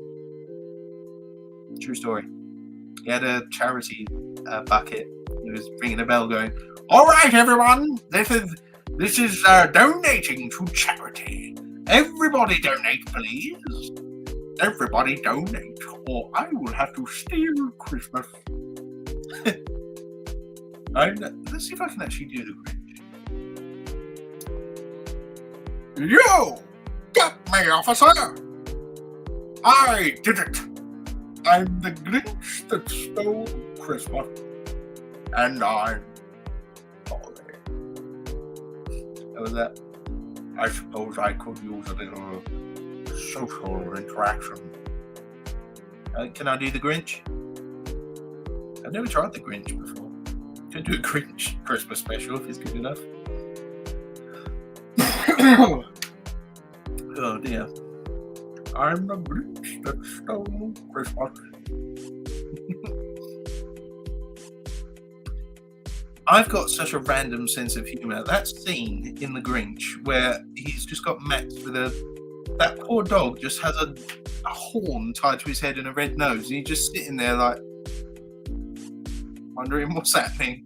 True story. He had a charity bucket. He was ringing a bell going, "All right, everyone, this is donating to charity. Everybody donate, please. Everybody donate, or I will have to steal Christmas." Let's see if I can actually do the Grinch. "You got me, officer. I did it. I'm the Grinch that stole Christmas, and I'm sorry. How was that? I suppose I could use a little social interaction. Can I do the Grinch? I've never tried the Grinch before. Could do a Grinch Christmas special if it's good enough. Oh dear. I'm the Grinch that stole Christmas. I've got such a random sense of humour. That scene in The Grinch where he's just got Max with that poor dog just has a horn tied to his head and a red nose, and he's just sitting there like wondering what's happening.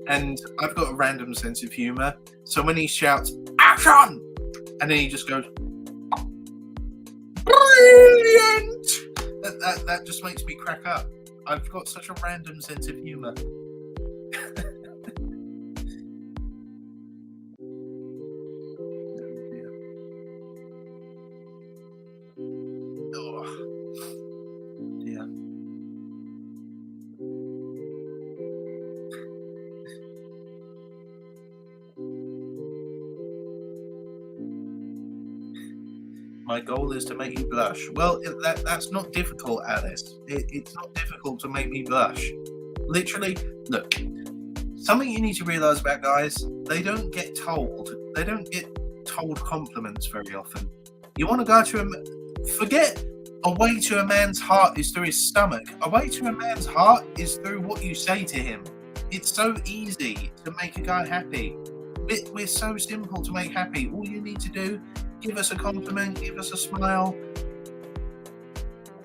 And I've got a random sense of humour. So when he shouts, "Action!" and then he just goes, "Brilliant!" That just makes me crack up. I've got such a random sense of humour. My goal is to make you blush. Well, that's not difficult, Alice. It's not difficult to make me blush. Literally, look, something you need to realise about guys, they don't get told compliments very often. You want to go to him, forget a way to a man's heart is through his stomach. A way to a man's heart is through what you say to him. It's so easy to make a guy happy. We're so simple to make happy. All you need to do, give us a compliment, give us a smile.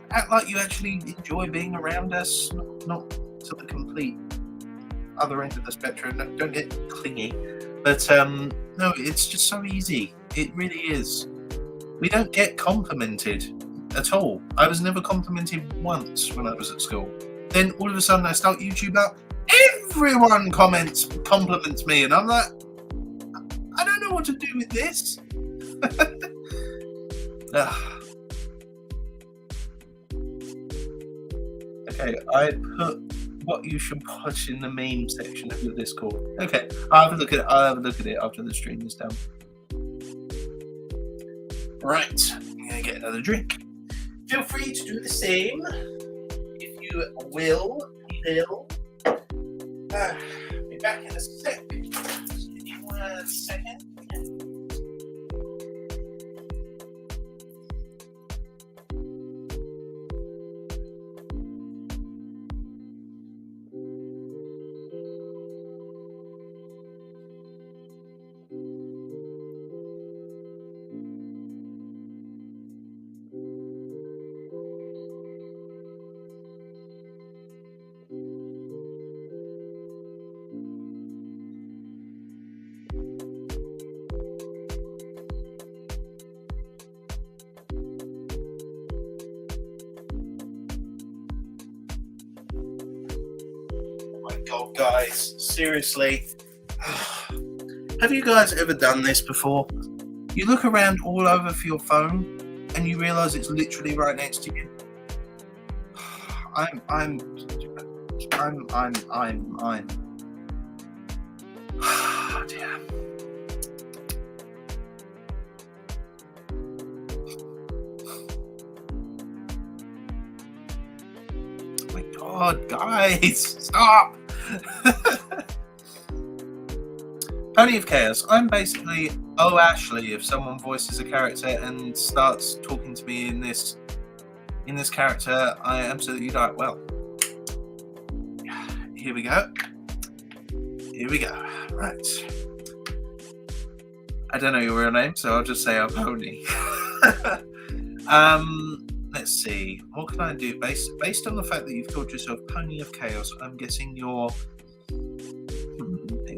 Act like you actually enjoy being around us, not to the complete other end of the spectrum. Don't get clingy. But no, it's just so easy. It really is. We don't get complimented at all. I was never complimented once when I was at school. Then all of a sudden I start YouTube up. Everyone compliments me, and I'm like, I don't know what to do with this. Okay, I put what you should put in the meme section of your Discord. Okay, I'll have a look at it after the stream is done. Right, I'm gonna get another drink. Feel free to do the same if you will. Be back in a sec. Just give me 1 second. God, guys, seriously, have you guys ever done this before? You look around all over for your phone and you realise it's literally right next to you. I'm oh dear. Oh my God, guys, stop. Pony of Chaos. I'm basically Ashley if someone voices a character and starts talking to me in this character. I absolutely like. Well, here we go. Right. I don't know your real name, so I'll just say I'm Pony. Let's see. What can I do based on the fact that you've called yourself Pony of Chaos? I'm guessing you're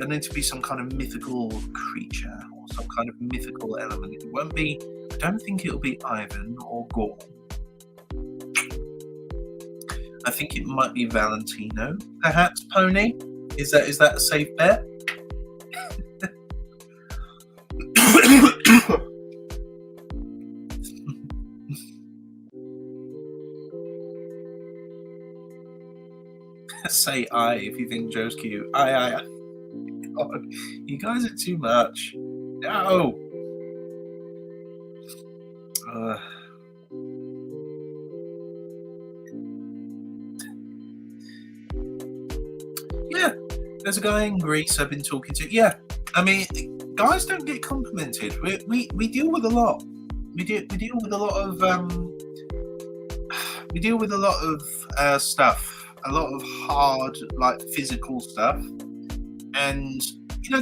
need to be some kind of mythical creature or some kind of mythical element. It won't be. I don't think it'll be Ivan or Gorm. I think it might be Valentino. Perhaps Pony. Is that a safe bet? say I if you think Joe's cute. I. God, you guys are too much. No. Yeah, there's a guy in Greece I've been talking to. Yeah, I mean, guys don't get complimented. We deal with a lot. We deal with a lot of stuff, a lot of hard, like, physical stuff, and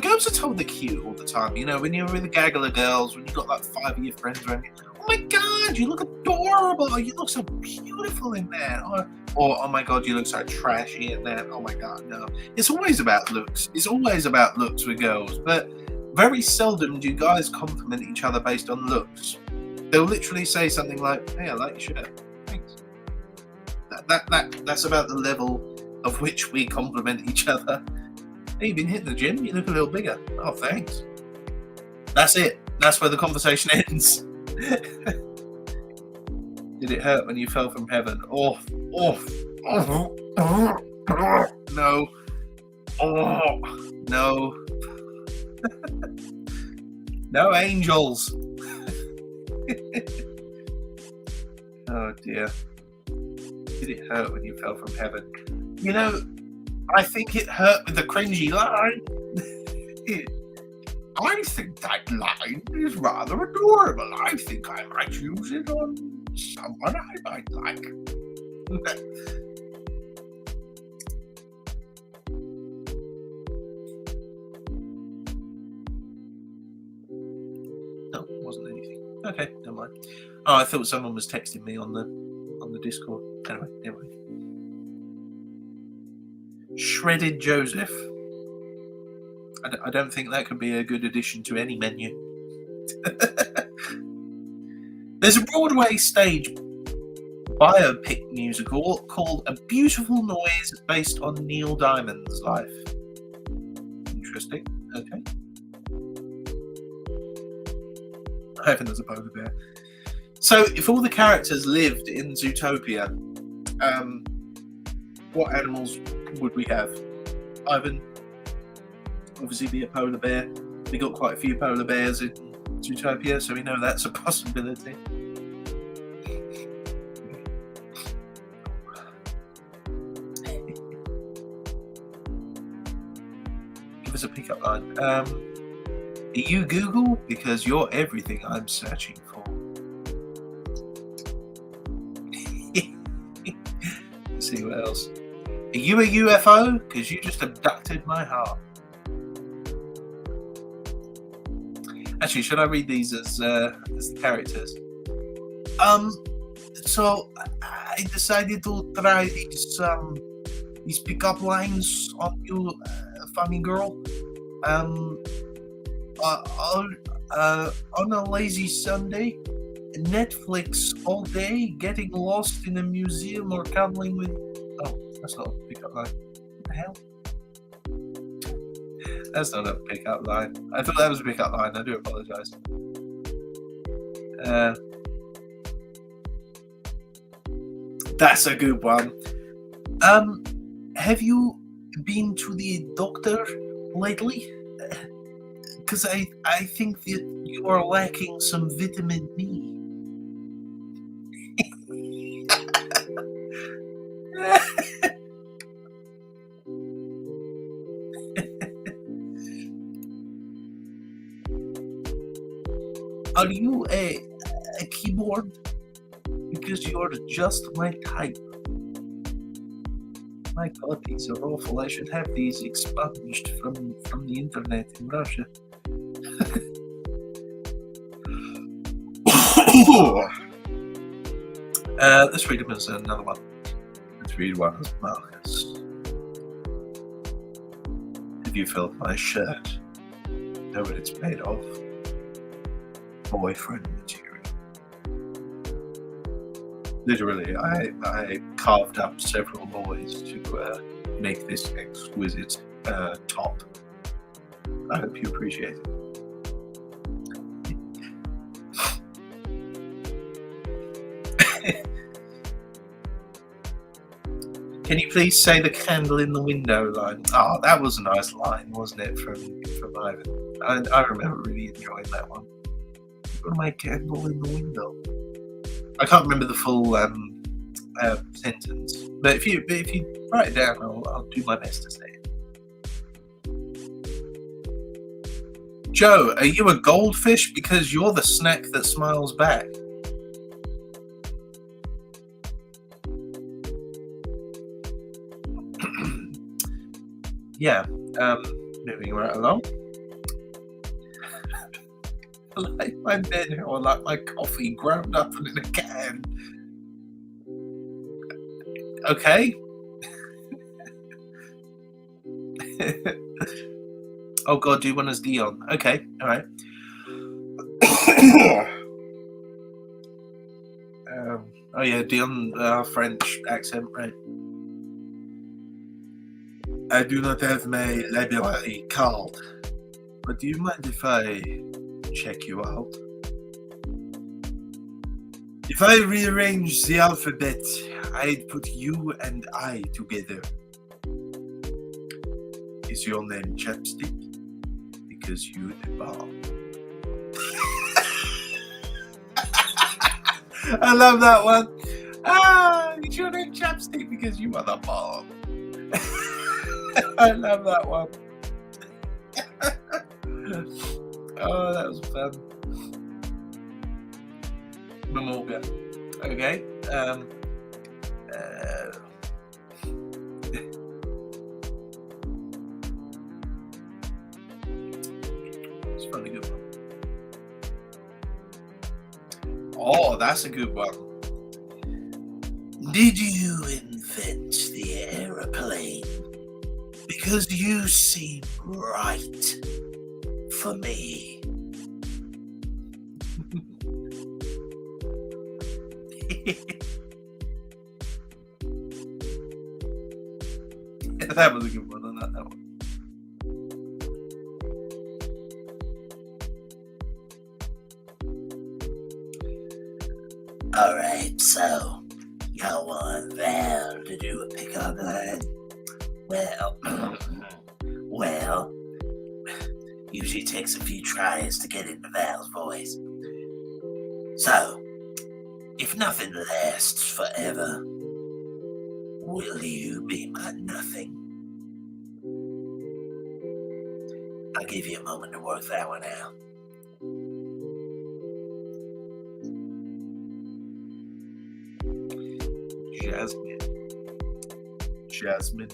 girls are told they're cute all the time. When you're with a gaggle of girls, when you've got like 5 of your friends around you, oh my god, you look adorable, or you look so beautiful in that, or oh my god, you look so trashy in that. Oh my god, no. It's always about looks. It's always about looks with girls, but very seldom do guys compliment each other based on looks. They'll literally say something like, "Hey, I like your shirt. Thanks." That's about the level of which we compliment each other. Hey, you've been hitting the gym? You look a little bigger. Oh, thanks. That's it. That's where the conversation ends. Did it hurt when you fell from heaven? Oh, no. Oh, no. No angels. Oh, dear. Did it hurt when you fell from heaven? I think it hurt with the cringy line. I think that line is rather adorable. I think I might use it on someone I might like. No, it wasn't anything. Okay, never mind. Oh, I thought someone was texting me on the Discord. Anyway. Shredded Joseph. I don't think that could be a good addition to any menu. There's a Broadway stage biopic musical called A Beautiful Noise based on Neil Diamond's life. Interesting. Okay. I think there's a polar bear. So, if all the characters lived in Zootopia, what animals would we have? Ivan, obviously, be a polar bear. We got quite a few polar bears in Zootopia, so we know that's a possibility. Give us a pickup line. Are you Google? Because you're everything I'm searching for. Let's see what else. Are you a UFO? Because you just abducted my heart. Actually, should I read these as the characters? So I decided to try these pickup lines on you, funny girl. On a lazy Sunday, Netflix all day, getting lost in a museum or cuddling with. Oh, that's not a pickup line. What the hell? That's not a pickup line. I thought that was a pickup line. I do apologise. That's a good one. Have you been to the doctor lately? Because I think that you are lacking some vitamin D. Are you a keyboard? Because you're just my type. My God, these are awful. I should have these expunged from the internet in Russia. Let's read them as another one. Let's read one as Marcus. Have you felt my shirt? Know what it's made of? Boyfriend material. Literally, I carved up several boys to make this exquisite top. I hope you appreciate it. Can you please say the candle in the window line? Oh, that was a nice line, wasn't it, from Ivan? I remember really enjoying that one. Put my candle in the window. I can't remember the full sentence, but if you write it down, I'll do my best to say it. Joe, are you a goldfish? Because you're the snack that smiles back. Yeah, moving right along. I like my men or like my coffee ground up and in a can. Okay. Oh god, do you want us Dion? Okay, alright. Oh yeah, Dion, French accent, right? I do not have my library card, but do you mind if I check you out? If I rearrange the alphabet, I'd put you and I together. Is your name Chapstick? Because you the bomb. I love that one. Is your name Chapstick? Because you are the bomb. I love that one. Oh, that was fun. Mamorga. Okay. It's probably a good one. Oh, that's a good one. Did you invent the aeroplane? Because you seem right for me. That was a good one. I like that one. Alright, so y'all want Val to do a pickup line? Well, usually takes a few tries to get into Val's voice. So, if nothing lasts forever, will you be my nothing? I'll give you a moment to work that one out. Jasmine.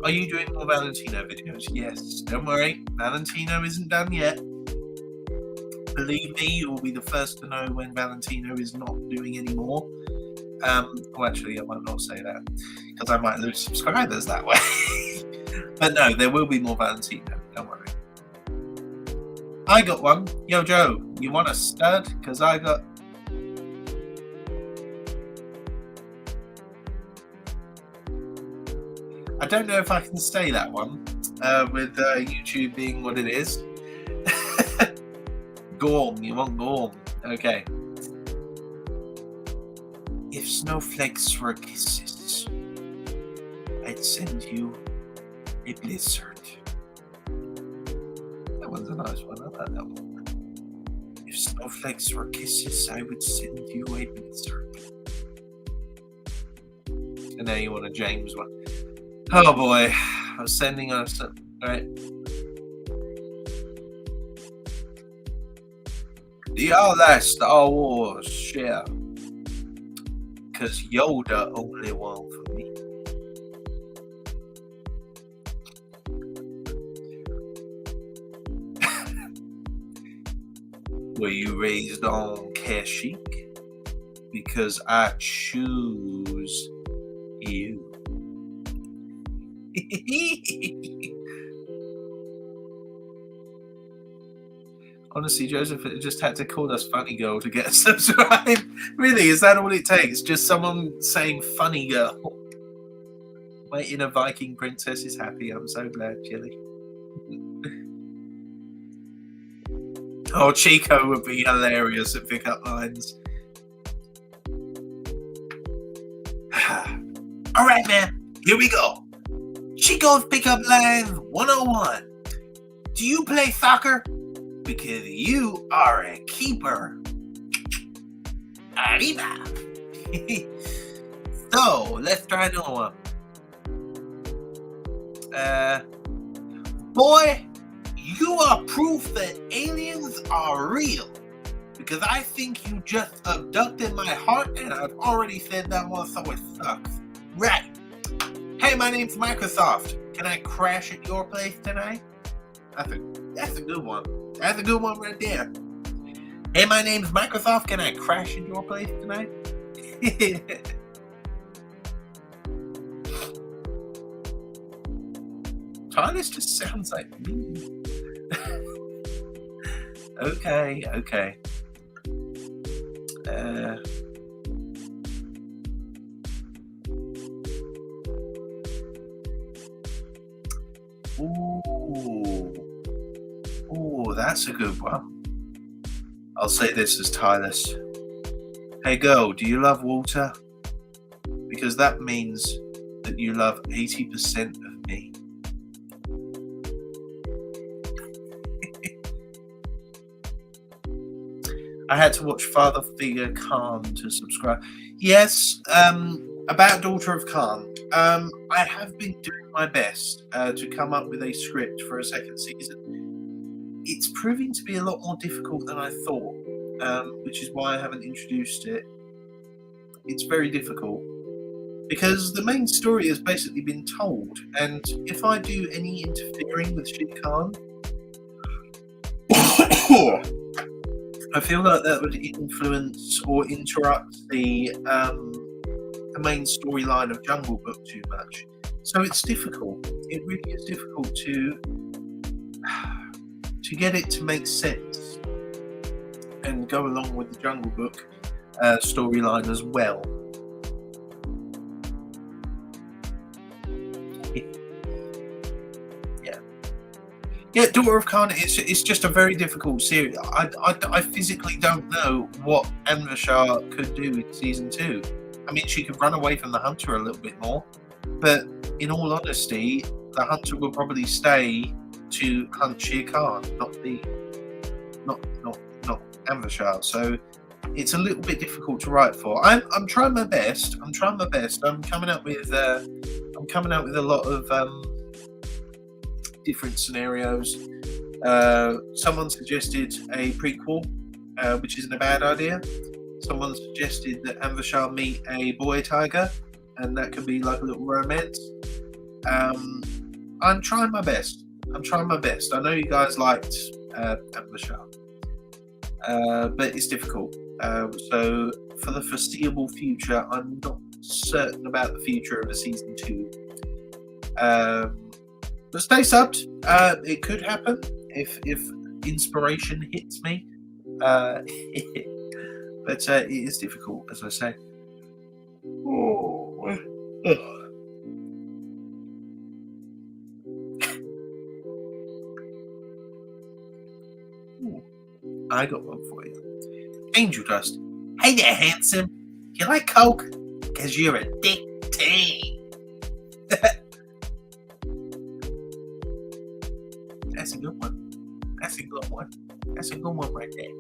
Are you doing more Valentino videos? Yes. Don't worry, Valentino isn't done yet. Believe me, you will be the first to know when Valentino is not doing any more. Well, actually, I might not say that because I might lose subscribers that way. But no, there will be more Valentino. Don't worry. I got one. Yo, Joe, you want a stud? Because I got. I don't know if I can say that one with YouTube being what it is. Gorm, you want Gorm? Okay. If snowflakes were kisses, I'd send you a blizzard. That one's a nice one. I like that one. If snowflakes were kisses, I would send you a blizzard. And now you want a James one. Oh boy, I was sending us. Alright. The last Star Wars share. Because Yoda only one for me. Were you raised on Kashyyyk? Because I choose you. Honestly, Joseph just had to call us Funny Girl to get us subscribed. Really, is that all it takes? Just someone saying Funny Girl. My inner Viking princess is happy. I'm so glad, Chili. Oh, Chico would be hilarious at pickup lines. All right, man. Here we go. Chico's Pickup Lines 101. Do you play soccer? Because you are a keeper. Arriba. So, let's try another one. Boy, you are proof that aliens are real. Because I think you just abducted my heart, and I've already said that one, so it sucks. Right. Hey, my name's Microsoft. Can I crash at your place tonight? That's a good one. That's a good one right there. Hey, my name's Microsoft. Can I crash at your place tonight? Thomas just sounds like me. Okay. Ooh, that's a good one. I'll say this as Tyler's. Hey girl, do you love water? Because that means that you love 80% of me. I had to watch Father Figure Khan to subscribe. Yes, about Daughter of Khan. I have been doing my best to come up with a script for a second season. It's proving to be a lot more difficult than I thought, which is why I haven't introduced it. It's very difficult because the main story has basically been told, and if I do any interfering with Shin Khan, I feel like that would influence or interrupt the main storyline of Jungle Book too much. So it's difficult. It really is difficult to get it to make sense and go along with the Jungle Book storyline as well. Yeah, Daughter of Khan, it's just a very difficult series. I physically don't know what Anvashar could do in season 2. I mean, she could run away from the Hunter a little bit more, but in all honesty, the Hunter will probably stay to hunt Shere Khan, not Anvashar. So it's a little bit difficult to write for. I'm trying my best. I'm coming up with a lot of different scenarios. Someone suggested a prequel, which isn't a bad idea. Someone suggested that Anvashar meet a boy tiger, and that could be like a little romance. I'm trying my best. I know you guys liked Anvashar, but it's difficult. So for the foreseeable future, I'm not certain about the future of a season 2. But stay subbed. It could happen if inspiration hits me. But it is difficult, as I say. I got one for you. Angel Dust. Hey there, handsome. You like Coke? Because you're a dick teen. That's a good one right there.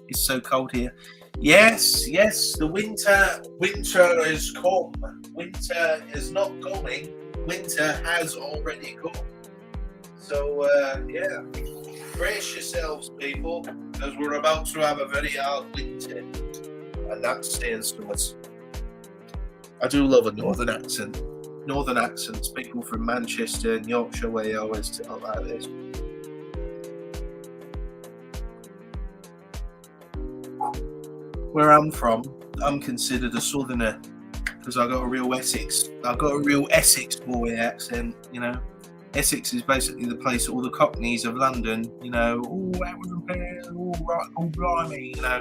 It's so cold here. Yes, the winter is come. Winter is not coming. Winter has already come. So, yeah. Brace yourselves, people, because we're about to have a very hard winter. And that stands to us. I do love a northern accent. Northern accents, people from Manchester and Yorkshire way always talk like this. Where I'm from, I'm considered a southerner because I got a real Essex boy accent, you know. Essex is basically the place all the cockneys of London, you know, blimey, you know.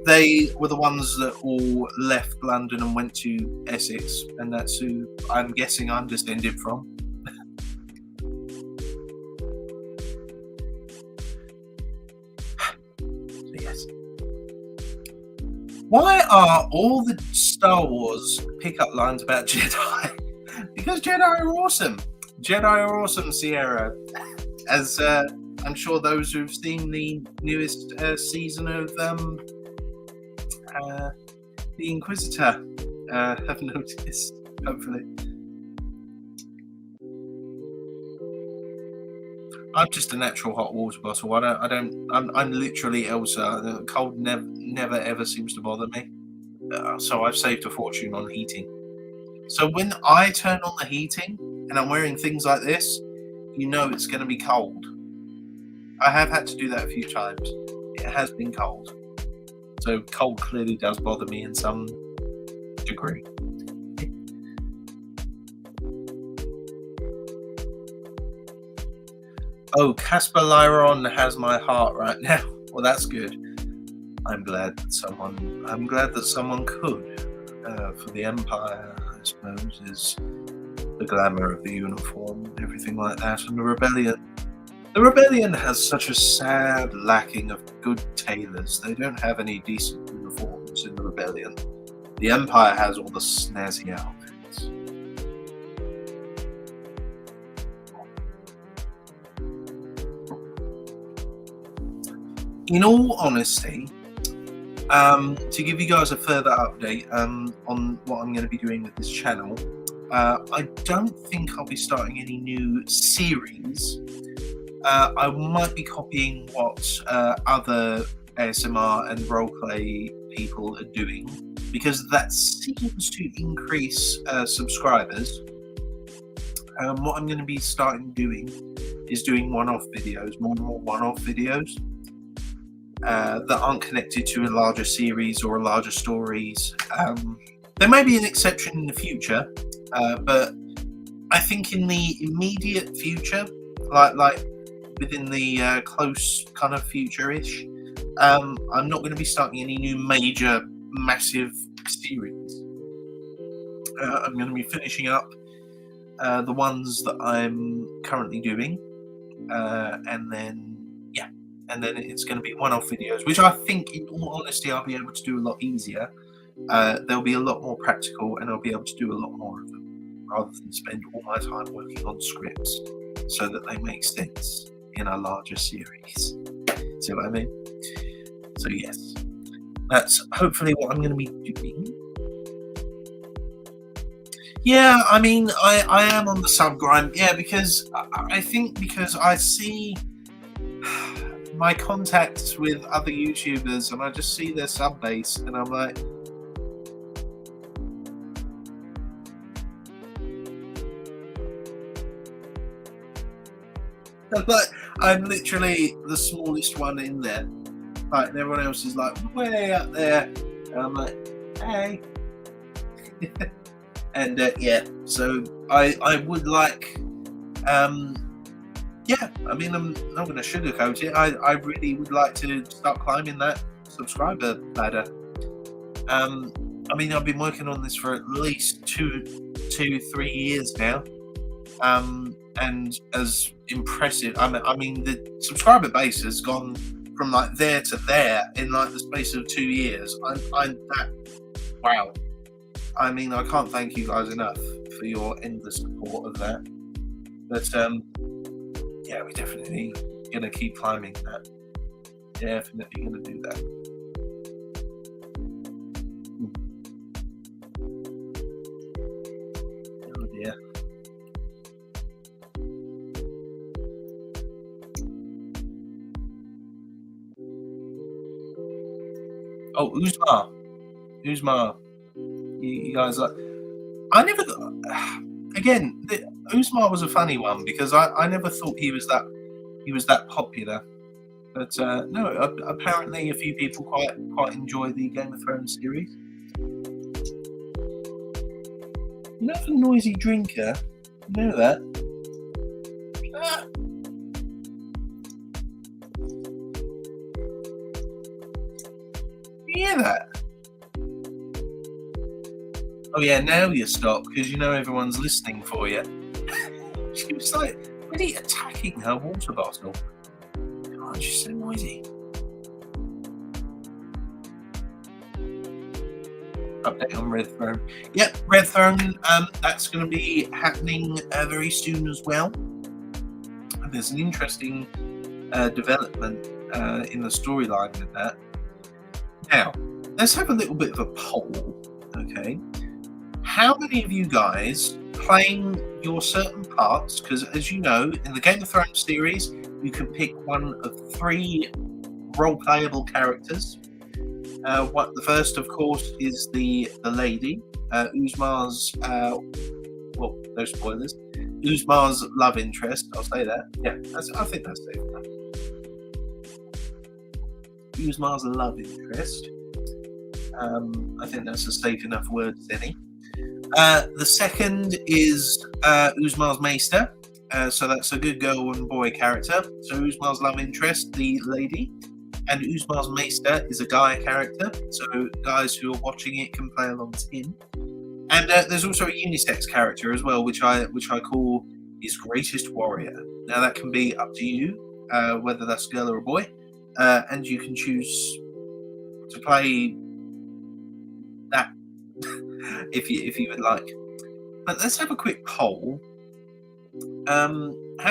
They were the ones that all left London and went to Essex, and that's who I'm guessing I'm descended from. So yes. Why are all the Star Wars pickup lines about Jedi because Jedi are awesome. Jedi are awesome, Sierra. As I'm sure those who've seen the newest season of The Inquisitor have noticed, hopefully. I'm just a natural hot water bottle. I'm literally Elsa. The cold never ever seems to bother me. So I've saved a fortune on heating. So when I turn on the heating and I'm wearing things like this, you know it's going to be cold. I have had to do that a few times. It has been cold. So cold clearly does bother me in some degree. Oh, Casper Lyron has my heart right now. Well, that's good. I'm glad that someone could. For the Empire, I suppose, is the glamour of the uniform and everything like that, and the Rebellion. The Rebellion has such a sad lacking of good tailors. They don't have any decent uniforms in the Rebellion. The Empire has all the snazzy outfits. In all honesty, to give you guys a further update on what I'm going to be doing with this channel, I don't think I'll be starting any new series. I might be copying what other ASMR and roleplay people are doing, because that seems to increase subscribers. What I'm going to be starting doing is doing one-off videos, more and more one-off videos that aren't connected to a larger series or a larger stories. There may be an exception in the future, but I think in the immediate future, like within the close kind of future-ish, I'm not going to be starting any new major, massive series. I'm going to be finishing up the ones that I'm currently doing, and then it's going to be one-off videos, which I think, in all honesty, I'll be able to do a lot easier. They'll be a lot more practical, and I'll be able to do a lot more of them, rather than spend all my time working on scripts so that they make sense in a larger series. See what I mean? So yes, that's hopefully what I'm going to be doing. Yeah, I mean, I am on the sub grind. Yeah, because I think because I see my contacts with other YouTubers and I just see their sub base and I'm like, I'm literally the smallest one in there. Like, and everyone else is like way up there. And I'm like, hey. And yeah, so I would like, yeah, I mean, I'm not going to sugarcoat it. I really would like to start climbing that subscriber ladder. I mean, I've been working on this for at least 3 years now. And as impressive, I mean, the subscriber base has gone from like there to there in like the space of 2 years. I'm that, wow. I mean, I can't thank you guys enough for your endless support of that. But yeah, we're definitely gonna keep climbing that. Definitely gonna do that. Oh dear. Oh, Uzma. You guys are. I never. Again, Uzma was a funny one because I never thought he was that popular. But no, apparently a few people quite enjoy the Game of Thrones series. You're not a noisy drinker. You know that. Ah. You hear that? Oh yeah, now you stop because you know everyone's listening for you. She was like really attacking her water bottle. God, she's so noisy. Update on Red Throne. Yep, Red Throne. That's going to be happening very soon as well. And there's an interesting development in the storyline with that. Now, let's have a little bit of a poll. Okay, how many of you guys playing your certain parts? Because as you know, in the Game of Thrones series, you can pick one of 3 role-playable characters. What the first, of course, is the lady, Uzmar's. Well, no spoilers. Uzmar's love interest. I'll say that. Yeah, I think that's safe enough. Uzmar's love interest. I think that's a safe enough word as any. The second is Uzmar's Maester. So that's a good girl and boy character. So Uzmar's love interest, the lady. And Uzmar's Maester is a guy character, so guys who are watching it can play along as him. And there's also a unisex character as well, which I call his greatest warrior. Now that can be up to you, whether that's a girl or a boy, and you can choose to play that if you would like. But let's have a quick poll. How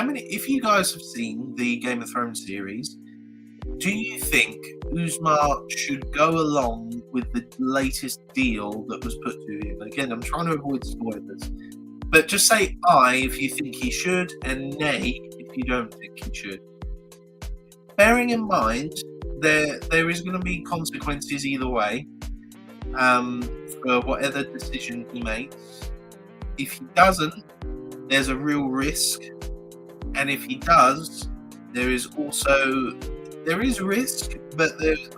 many? If you guys have seen the Game of Thrones series, do you think Uzmar should go along with the latest deal that was put to him? Again, I'm trying to avoid spoilers, but just say aye if you think he should, and nay if you don't think he should. Bearing in mind, there is going to be consequences either way for whatever decision he makes. If he doesn't, there's a real risk, and if he does, there is risk, but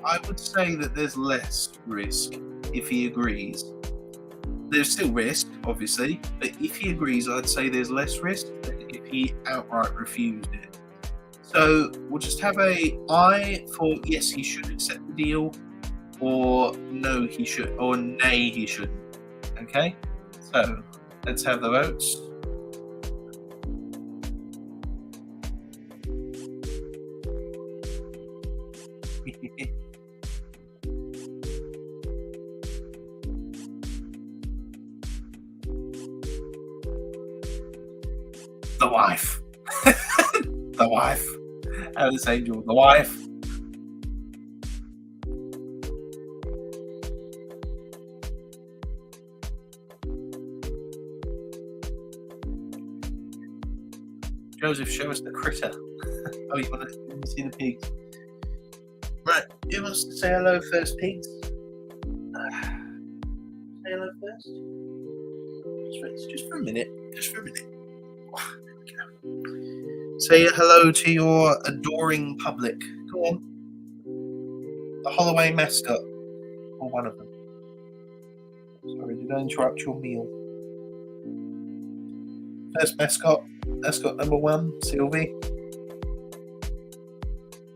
I would say that there's less risk if he agrees. There's still risk, obviously, but if he agrees, I'd say there's less risk than if he outright refused it. So we'll just have a aye for yes, he should accept the deal, or no, he should, or nay, he shouldn't. Okay, so let's have the votes. The wife. The wife. Alice Angel, the wife. Joseph, show us the critter. Oh, you want to see the pigs? Right, who wants to say hello first, pigs? Say hello first? Just for a minute. Just for a minute. There we go. Say hello to your adoring public. Go on. The Holloway mascot. Or one of them. Sorry, did I interrupt your meal? First mascot. Mascot number 1, Sylvie.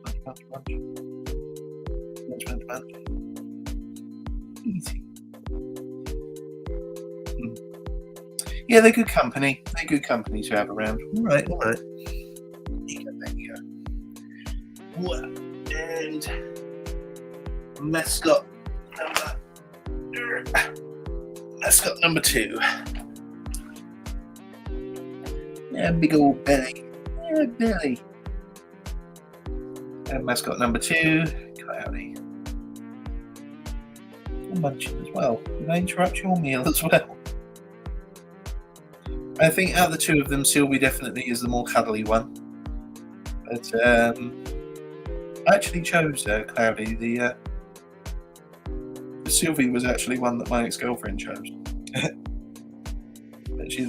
Munch, munch, munch. Munch, munch, munch. Easy. Yeah, they're good company. They're good company to have around. All right. There you go. And mascot number 2. Yeah, big old belly. Yeah, belly. And mascot number 2, Cloudy. You're munching as well. Did I interrupt your meal as well? I think out of the 2 of them, Sylvie definitely is the more cuddly one. But I actually chose Cloudy. The Sylvie was actually one that my ex-girlfriend chose.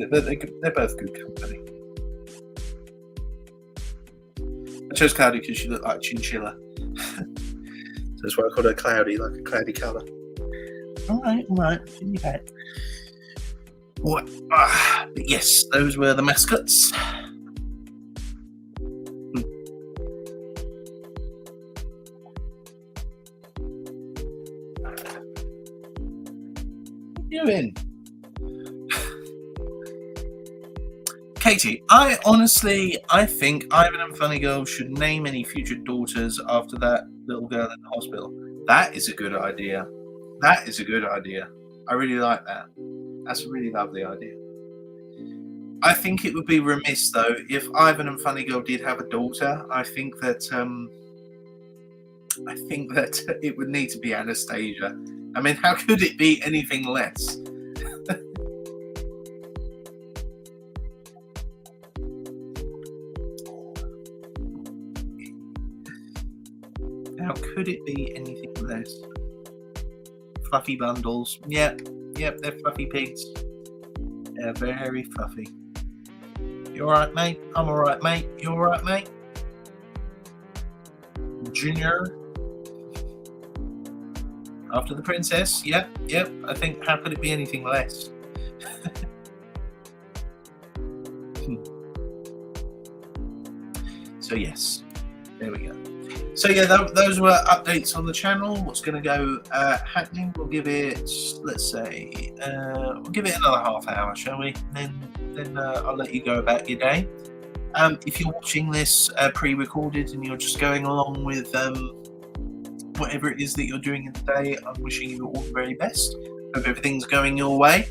But they're both good company. I chose Cloudy because she looked like a chinchilla. So that's why I called her Cloudy, like a cloudy colour. All right. In your bed. What? But yes, those were the mascots. What are you doing? Katie, I think Ivan and Funny Girl should name any future daughters after that little girl in the hospital. That is a good idea. I really like that. That's a really lovely idea. I think it would be remiss though if Ivan and Funny Girl did have a daughter. I think that it would need to be Anastasia. I mean, how could it be anything less? How could it be anything less? Fluffy bundles. Yep, they're fluffy pigs. They're very fluffy. You alright, mate? I'm alright, mate. You alright, mate? Junior? After the princess? Yep. I think, how could it be anything less? So yes, there we go. So yeah, those were updates on the channel. What's going to go happening? We'll give it, let's say, we'll give it another half hour, shall we? Then I'll let you go about your day. If you're watching this pre-recorded and you're just going along with whatever it is that you're doing in the day, I'm wishing you all the very best. Hope everything's going your way.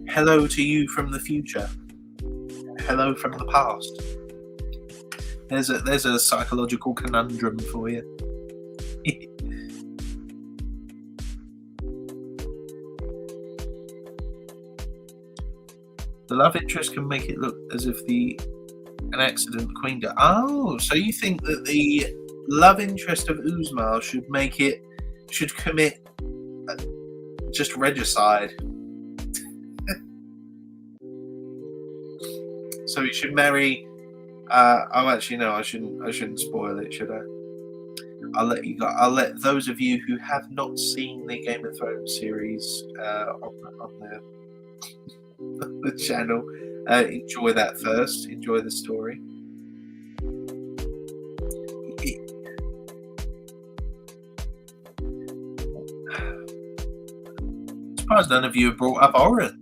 Hello to you from the future. Hello from the past. There's a psychological conundrum for you. The love interest can make it look as if an accident the queen died. Oh, so you think that the love interest of Uzma should commit just regicide? So he should marry. Oh, actually, no. I shouldn't spoil it, should I? I'll let you go. I'll let those of you who have not seen the Game of Thrones series on the channel enjoy that first. Enjoy the story. I'm surprised none of you have brought up Oren.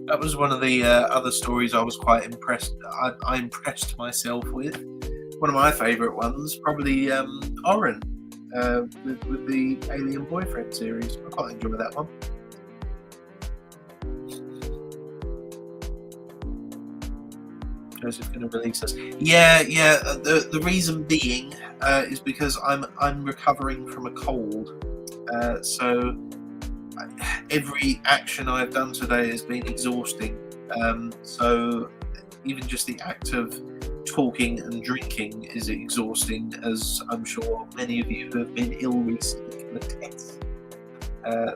That was one of the other stories I was quite impressed. I impressed myself with. One of my favourite ones, probably Oren, with the Alien Boyfriend series. I quite enjoy that one. Joseph going to release us. Yeah. The reason being is because I'm recovering from a cold, so. Every action I've done today has been exhausting. So even just the act of talking and drinking is exhausting, as I'm sure many of you who have been ill recently can attest.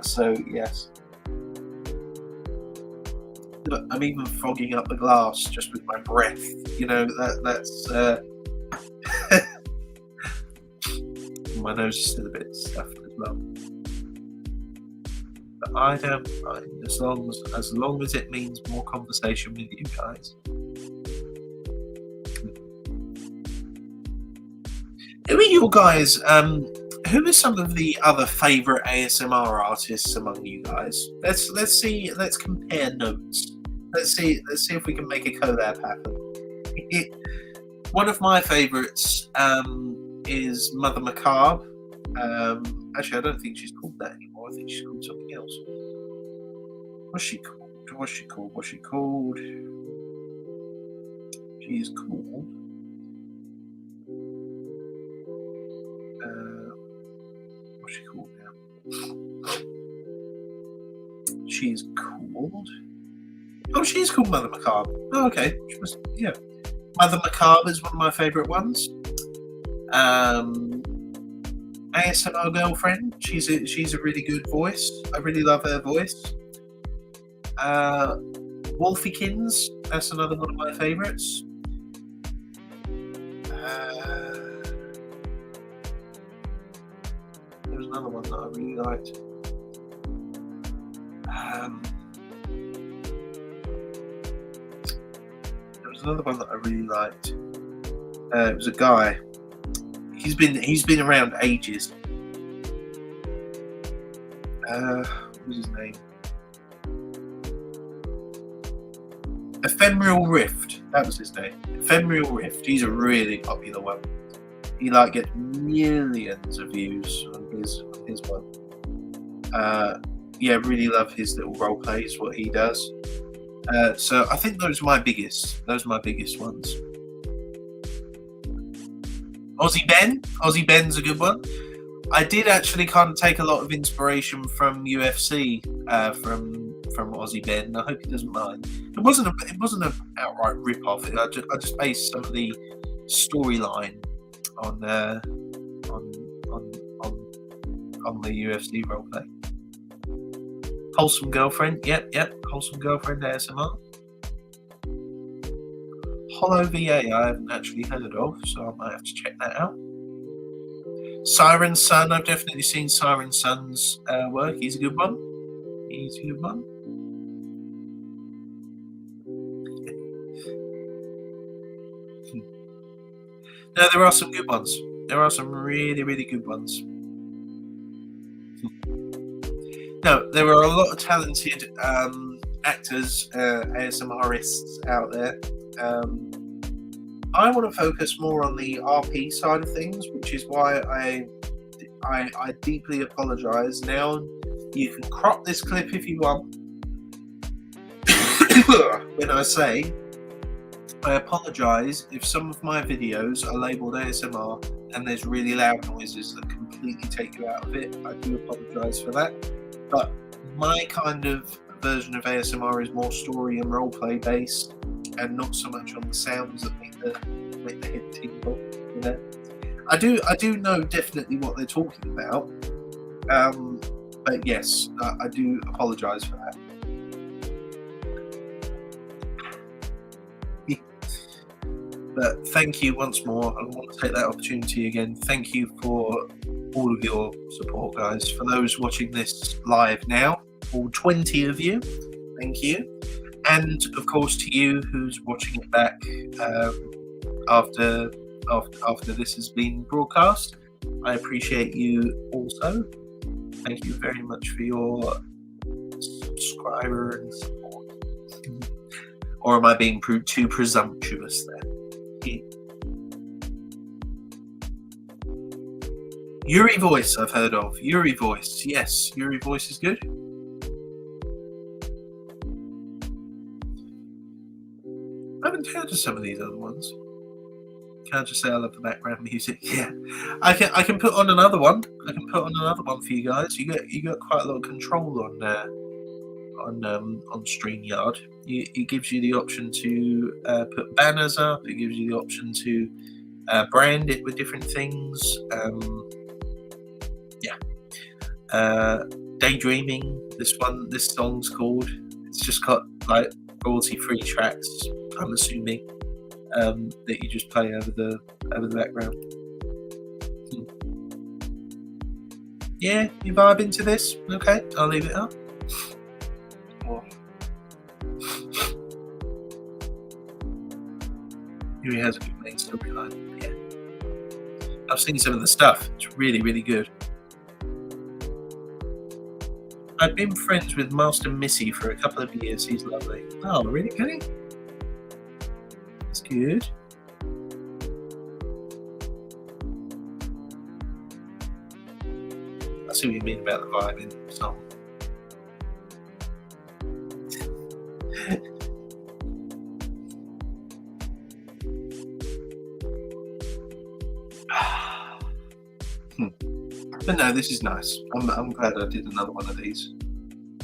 So yes. But I'm even fogging up the glass just with my breath. You know, that's my nose is still a bit stuffed as well. But I don't mind as long as it means more conversation with you guys. Who are your guys? Who are some of the other favourite ASMR artists among you guys? Let's see. Let's compare notes. Let's see if we can make a collab happen. One of my favourites is Mother Macabre. Actually, I don't think she's called that anymore. I think she's called something else. What's she called? She's called. What's she called now? She's called. Oh, she's called Mother Macabre. Oh, okay. Mother Macabre is one of my favourite ones. ASMR Girlfriend. She's a really good voice. I really love her voice. Wolfiekins. That's another one of my favourites. There was another one that I really liked. Another one that I really liked. It was a guy. He's been around ages. What was his name? Ephemeral Rift. That was his name. Ephemeral Rift. He's a really popular one. He gets millions of views on his one. Yeah, really love his little role plays, what he does. So I think those are my biggest. Those are my biggest ones. Aussie Ben's a good one. I did actually kind of take a lot of inspiration from UFC, from Aussie Ben. I hope he doesn't mind. It wasn't an outright rip off. I just based some of the storyline on the UFC roleplay. Wholesome Girlfriend, yep, Wholesome Girlfriend ASMR. Hollow VA I haven't actually heard of, so I might have to check that out. Siren Sun, I've definitely seen Siren Sun's work. He's a good one. No, there are some good ones. There are some really, really good ones. No, there are a lot of talented actors, ASMRists out there. I want to focus more on the RP side of things, which is why I deeply apologise. Now, you can crop this clip if you want. When I say, I apologise if some of my videos are labelled ASMR and there's really loud noises that completely take you out of it. I do apologise for that. But my kind of version of ASMR is more story and roleplay based, and not so much on the sounds that make the head tingle. You know, I do know definitely what they're talking about. But yes, I do apologise for that. But thank you once more. I want to take that opportunity again. Thank you for all of your support, guys. For those watching this live now, all 20 of you, thank you. And of course to you who's watching it back after this has been broadcast. I appreciate you also. Thank you very much for your subscriber and support. Or am I being too presumptuous there? Yuri Voice I've heard of. Yuri Voice, yes, Yuri Voice is good. I haven't heard of some of these other ones. Can I just say I love the background music? Yeah, I can put on another one. I can put on another one for you guys. You got quite a lot of control on StreamYard. It gives you the option to put banners up. It gives you the option to brand it with different things. Daydreaming. This song's called. It's just got like royalty-free tracks. I'm assuming that you just play over the background. Yeah, you vibe into this? Okay, I'll leave it up. He has a good main storyline. Yeah, I've seen some of the stuff. It's really, really good. I've been friends with Master Missy for a couple of years. He's lovely. Oh, really, Kenny? That's good. I see what you mean about the vibing song. But no, this is nice. I'm glad I did another one of these.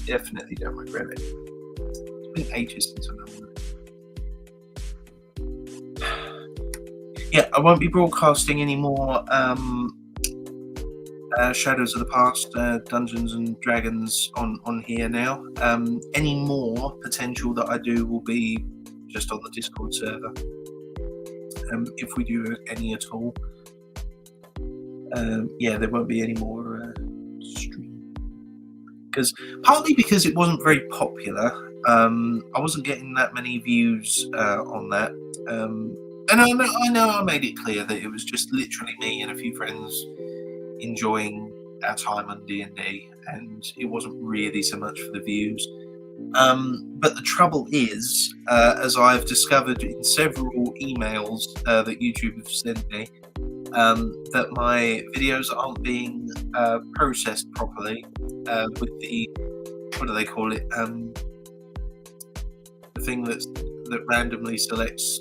Definitely don't regret it. It's been ages since I've done one. Yeah, I won't be broadcasting any more Shadows of the Past, Dungeons and Dragons on here now. Any more potential that I do will be just on the Discord server. If we do any at all. There won't be any more stream. Partly because it wasn't very popular. I wasn't getting that many views on that. And I know I made it clear that it was just literally me and a few friends enjoying our time on D&D, and it wasn't really so much for the views. But the trouble is, as I've discovered in several emails that YouTube have sent me, that my videos aren't being processed properly with the, what do they call it? The thing that randomly selects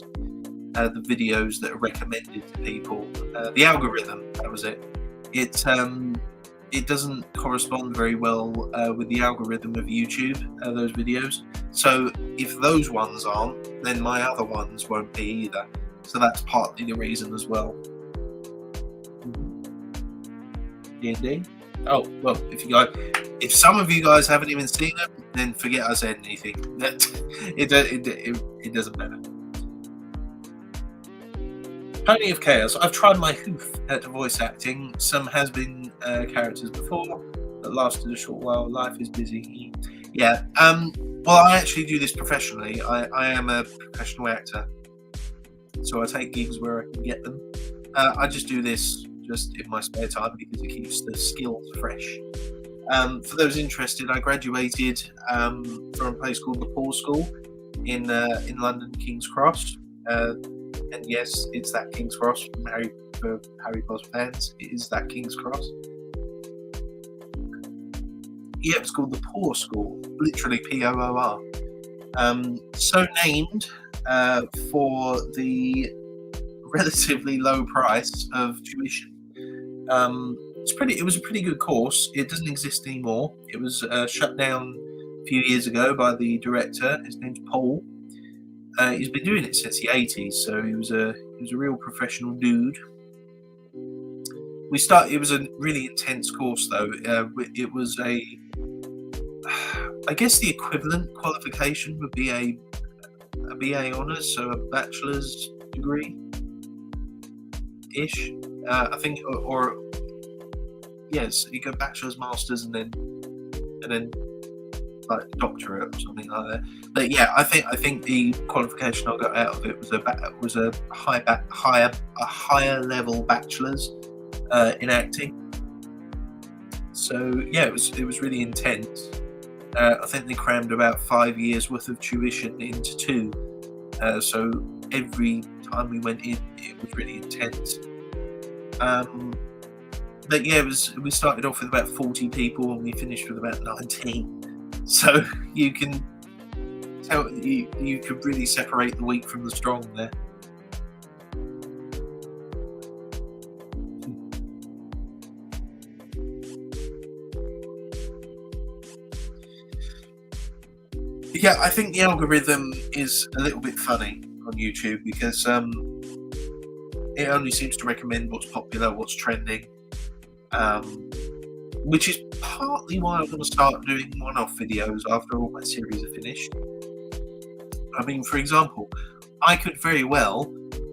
the videos that are recommended to people. The algorithm, that was it. It doesn't correspond very well with the algorithm of YouTube, those videos. So if those ones aren't, then my other ones won't be either. So that's partly the reason as well. D&D? Oh, well, if some of you guys haven't even seen it, then forget I said anything. It doesn't matter. Pony of Chaos. I've tried my hoof at voice acting. Some has-been characters before that lasted a short while. Life is busy. Yeah. Well, I actually do this professionally. I am a professional actor, so I take gigs where I can get them. I just do this just in my spare time because it keeps the skills fresh. For those interested, I graduated from a place called the Poor School in London, King's Cross. And yes, it's that King's Cross for Harry Potter fans. It is that King's Cross. Yeah, it's called the Poor School, literally P-O-O-R. So named for the relatively low price of tuition. It was a pretty good course. It doesn't exist anymore. It was shut down a few years ago by the director. His name's Paul. He's been doing it since the 80s, so he was a real professional dude. It was a really intense course, though. It was I guess the equivalent qualification would be a BA honours, so a bachelor's degree ish. I think, or yes, you go bachelor's, masters, and then like doctorate or something like that. But yeah, I think the qualification I got out of it was a higher level bachelor's in acting. So yeah, it was really intense. I think they crammed about 5 years worth of tuition into 2. So every time we went in, it was really intense. But yeah, we started off with about 40 people and we finished with about 19. So you can tell you could really separate the weak from the strong there. Yeah, I think the algorithm is a little bit funny on YouTube because it only seems to recommend what's popular, what's trending, which is partly why I'm going to start doing one-off videos after all my series are finished. I mean, for example, I could very well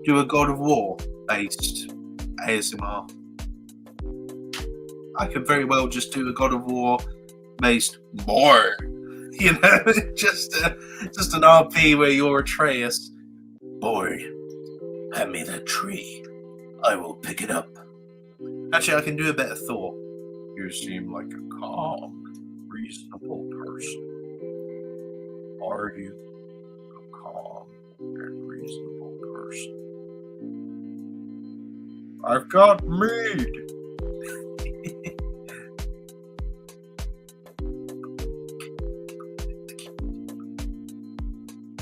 do a God of War based ASMR. I could very well just do a God of War based boy. You know, just an RP where you're Atreus. Boy, hand me that tree. I will pick it up. Actually, I can do a better Thor. You seem like a calm, reasonable person. Are you a calm and reasonable person? I've got mead.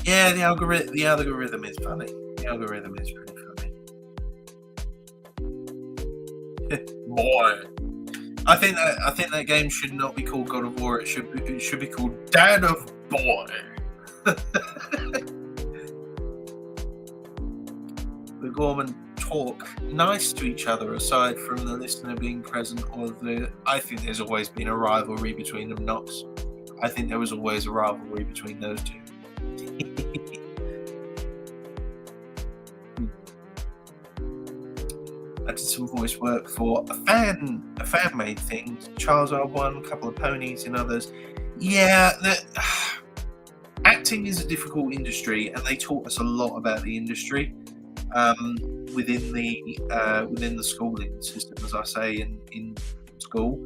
Yeah, the algorithm is funny. The algorithm is pretty funny. Boy, I think that game should not be called God of War. It should be called Dad of Boy. The Gorman talk nice to each other aside from the listener being present, or I think there's always been a rivalry between them. Knox. I think there was always a rivalry between those two. I did some voice work for a fan-made thing, Charles R1, a couple of ponies and others. Yeah, acting is a difficult industry, and they taught us a lot about the industry within the schooling system, as I say in school.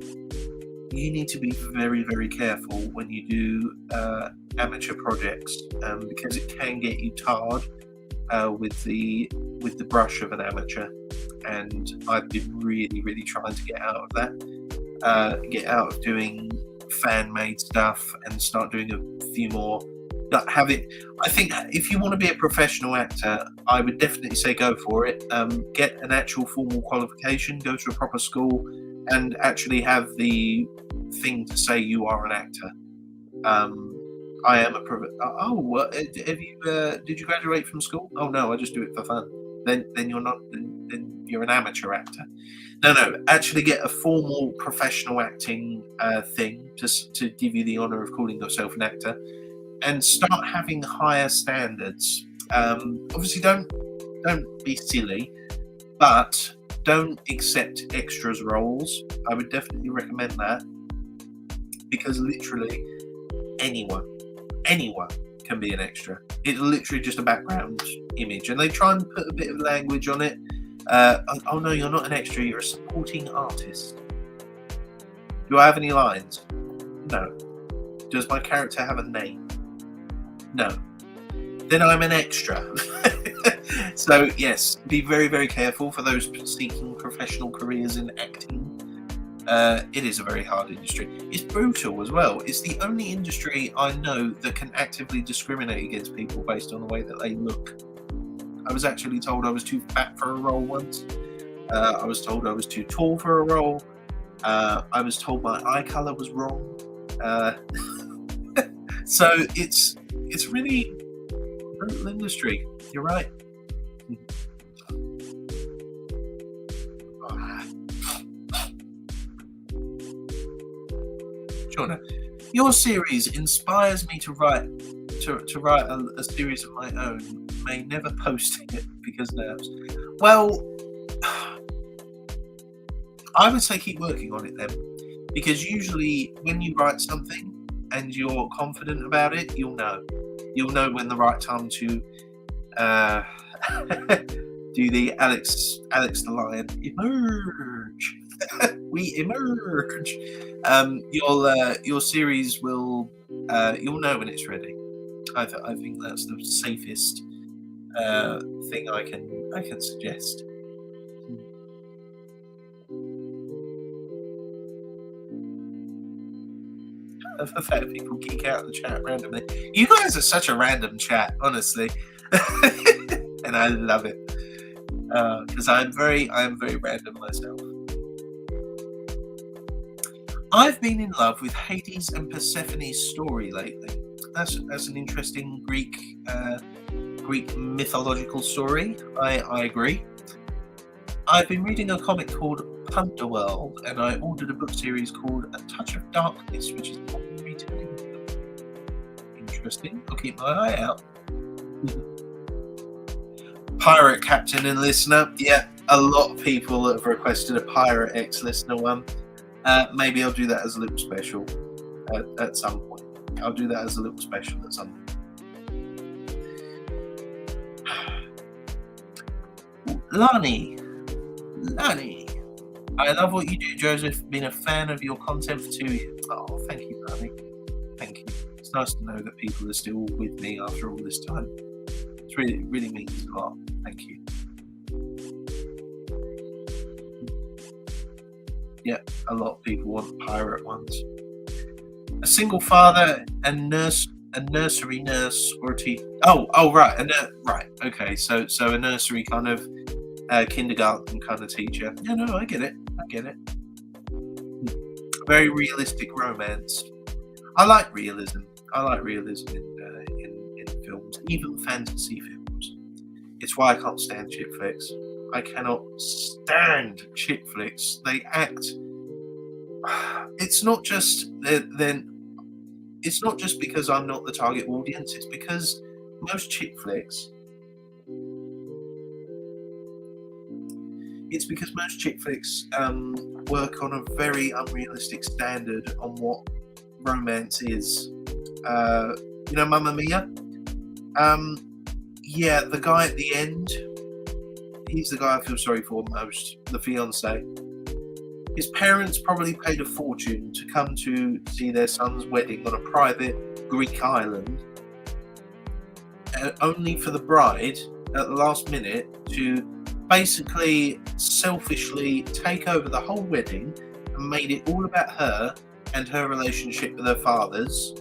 You need to be very, very careful when you do amateur projects because it can get you tarred with the brush of an amateur. and I've been really trying to get out of that, get out of doing fan-made stuff and start doing a few more. I think if you want to be a professional actor, I would definitely say go for it. Get an actual formal qualification, go to a proper school, and actually have the thing to say you are an actor. I am have you? Did you graduate from school? Oh no, I just do it for fun. Then you're not. Then you're an amateur actor. No. Actually, get a formal professional acting thing to give you the honour of calling yourself an actor, and start having higher standards. Obviously, don't be silly, but don't accept extras roles. I would definitely recommend that, because literally anyone can be an extra. It's literally just a background image, and they try and put a bit of language on it. Oh no, you're not an extra, you're a supporting artist. Do I have any lines? No. Does my character have a name? No. Then I'm an extra. So yes, be very careful for those seeking professional careers in acting. It is a very hard industry. It's brutal as well. It's the only industry I know that can actively discriminate against people based on the way that they look. I was actually told I was too fat for a role once. I was told I was too tall for a role. I was told my eye colour was wrong. So it's really a brutal industry. You're right. Shauna, your series inspires me to write a series of my own. May never post it because nerves. Well, I would say keep working on it then, because usually when you write something and you're confident about it, you'll know when the right time to do the Alex the Lion emerge. We emerge. Your series will you'll know when it's ready. I think that's the safest thing I can suggest. The fact people geek out in the chat randomly. You guys are such a random chat, honestly, and I love it because I am very random myself. I've been in love with Hades and Persephone's story lately. That's an interesting Greek mythological story. I agree. I've been reading a comic called Underworld, and I ordered a book series called A Touch of Darkness, which is probably retelling. Interesting. I'll keep my eye out. Pirate Captain and Listener. Yeah, a lot of people have requested a Pirate X Listener one. Maybe I'll do that as a little special at some point. I'll do that as a little special at some point. Lani, I love what you do, Joseph. Been a fan of your content for 2 years. Oh, thank you, Lani. Thank you. It's nice to know that people are still with me after all this time. It really means a lot. Thank you. Yeah, a lot of people want pirate ones. A single father, a nursery nurse, or a teacher. Oh, right, right. Okay, so a nursery kind of kindergarten kind of teacher. No, I get it. Very realistic romance. I like realism. In films, even fantasy films. It's why I can't stand chick flicks. I cannot stand chick flicks. They act. It's not just It's not just because I'm not the target audience. It's because most chick flicks. Work on a very unrealistic standard on what romance is. Mamma Mia. Yeah, the guy at the end. He's the guy I feel sorry for most. The fiance. His parents probably paid a fortune to come to see their son's wedding on a private Greek island, only for the bride at the last minute to basically selfishly take over the whole wedding and made it all about her and her relationship with her fathers.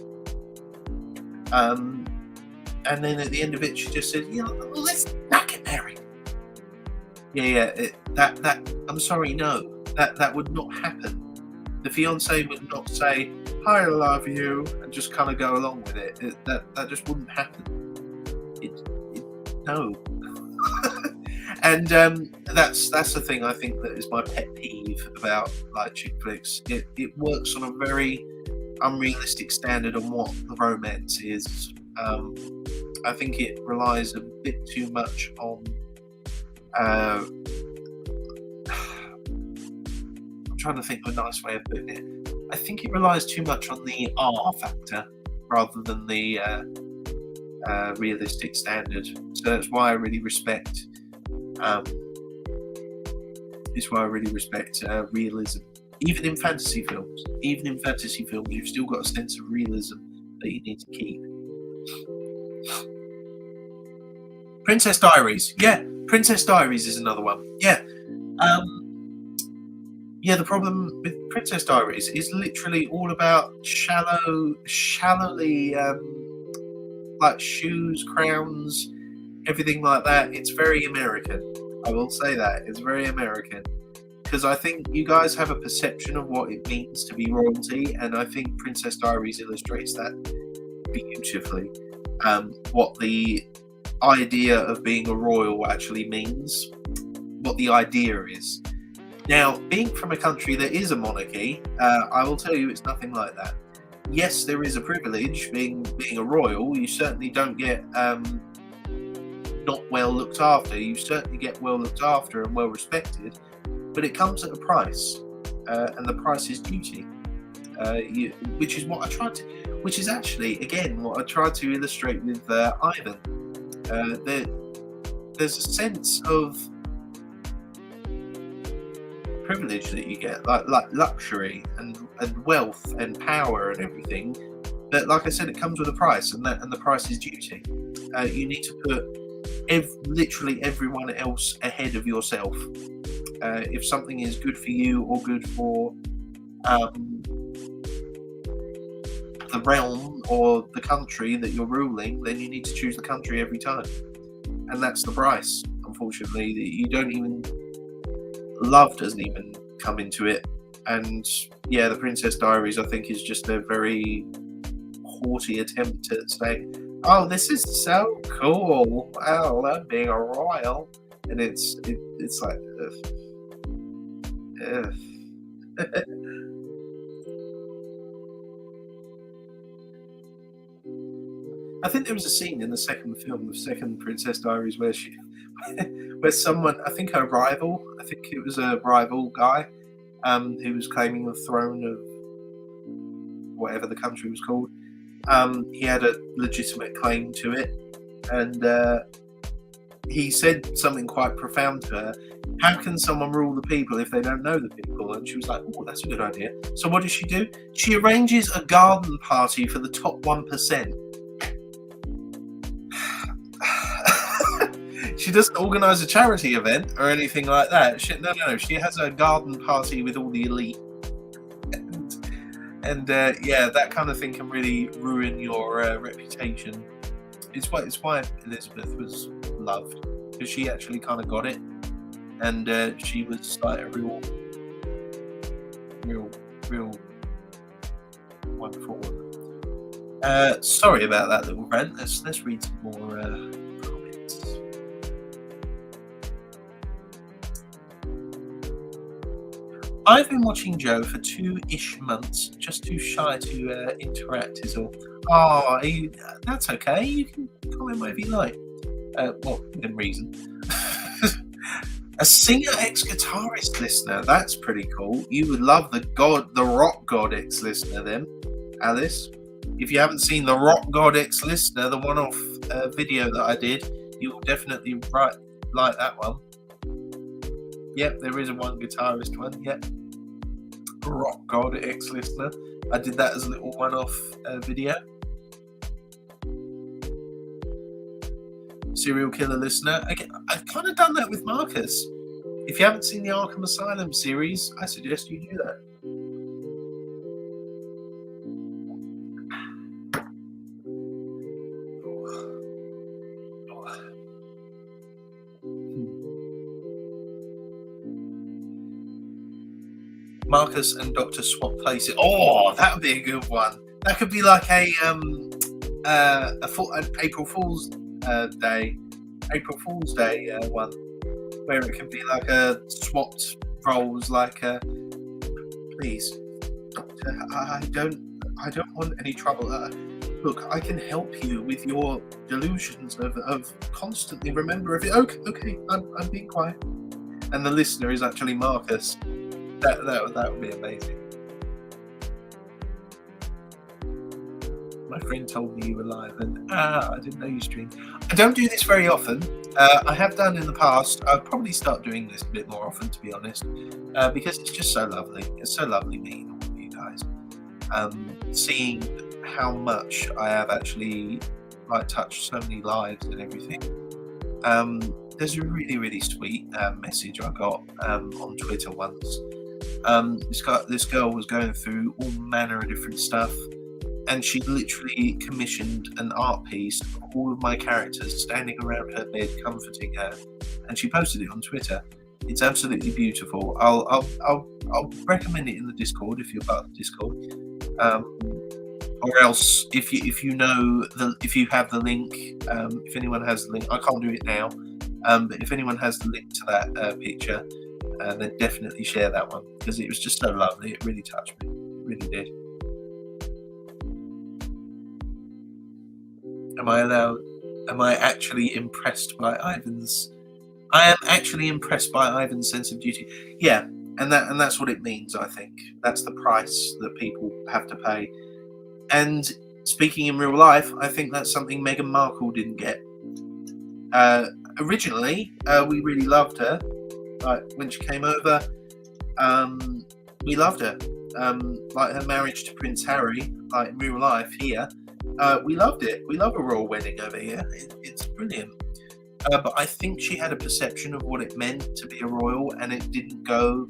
And then at the end of it, she just said, well, let's not get married. That I'm sorry, no, that would not happen. The fiance would not say, "I love you," and just kind of go along with it. That just wouldn't happen. No. And that's the thing I think that is my pet peeve about like chick flicks. It works on a very unrealistic standard on what the romance is. I think it relies a bit too much on. I'm trying to think of a nice way of putting it. I think it relies too much on the R factor rather than the realistic standard. So that's why I really respect. Realism. Even in fantasy films, you've still got a sense of realism that you need to keep. Princess Diaries. Yeah, Princess Diaries is another one. Yeah. The problem with Princess Diaries is literally all about shallowly, like shoes, crowns, everything like that. It's very American. I will say that. It's very American. Because I think you guys have a perception of what it means to be royalty, and I think Princess Diaries illustrates that beautifully. What the idea of being a royal actually means, what the idea is. Now, being from a country that is a monarchy, I will tell you it's nothing like that. Yes, there is a privilege being a royal. You certainly don't get not well looked after. You certainly get well looked after and well respected, but it comes at a price, and the price is duty. Which is what I tried to. Which is actually again what I tried to illustrate with Ivan. There's a sense of privilege that you get, like luxury and wealth and power and everything. But like I said, it comes with a price, and the price is duty. You need to put literally everyone else ahead of yourself. If something is good for you or good for the realm or the country that you're ruling, then you need to choose the country every time, and that's the price. Unfortunately, that you don't even. Love doesn't even come into it. And yeah, the Princess Diaries I think is just a very haughty attempt at saying, oh, this is so cool, I love being a royal, and it's like I think there was a scene in the second film, the second Princess Diaries, where someone, I think her rival, I think it was a rival guy, who was claiming the throne of whatever the country was called. He had a legitimate claim to it, and he said something quite profound to her. How can someone rule the people if they don't know the people? And she was like, oh, that's a good idea. So what does she do? She arranges a garden party for the top 1%. She doesn't organise a charity event or anything like that. No. She has a garden party with all the elite. And that kind of thing can really ruin your reputation. It's why Elizabeth was loved, because she actually kind of got it, and she was like a real wonderful woman. Sorry about that little rant. Let's read some more comments. I've been watching Joe for 2-ish months, just too shy to interact is all. Oh, that's okay. You can comment whatever you like. Within reason. A singer ex-guitarist listener. That's pretty cool. You would love the rock god ex-listener then, Alice. If you haven't seen the rock god ex-listener, the one-off video that I did, you will definitely like that one. Yep, there is a one guitarist one. Yep. Rock God ex-listener. I did that as a little one-off video. serial killer listener. I've kind of done that with Marcus. If you haven't seen the Arkham Asylum series, I suggest you do that. Marcus and Doctor swap places. Oh, that would be a good one. That could be like an April Fool's Day one, where it can be like a swapped roles. Like, please, Doctor, I don't want any trouble. Look, I can help you with your delusions of constantly remember everything. Okay, I'm being quiet. And the listener is actually Marcus. That would be amazing. My friend told me you were live, and I didn't know you streamed. I don't do this very often. I have done in the past. I'll probably start doing this a bit more often, to be honest, because it's just so lovely. It's so lovely meeting all of you guys. Seeing how much I have actually touched so many lives and everything. There's a really, really sweet message I got on Twitter once. This girl was going through all manner of different stuff, and she literally commissioned an art piece of all of my characters standing around her bed comforting her, and she posted it on Twitter. It's absolutely beautiful. I'll recommend it in the Discord if you're part of the Discord, or else if you have the link, if anyone has the link, I can't do it now, but if anyone has the link to that picture, then definitely share that one, because it was just so lovely. It really touched me. It really did. Am I actually impressed by Ivan's? I am actually impressed by Ivan's sense of duty. Yeah, and that's what it means. I think that's the price that people have to pay. And speaking in real life, I think that's something Meghan Markle didn't get. Originally, we really loved her. When she came over, we loved her. Like her marriage to Prince Harry, like in real life here, we loved it. We love a royal wedding over here. It's brilliant. But I think she had a perception of what it meant to be a royal, and it didn't go.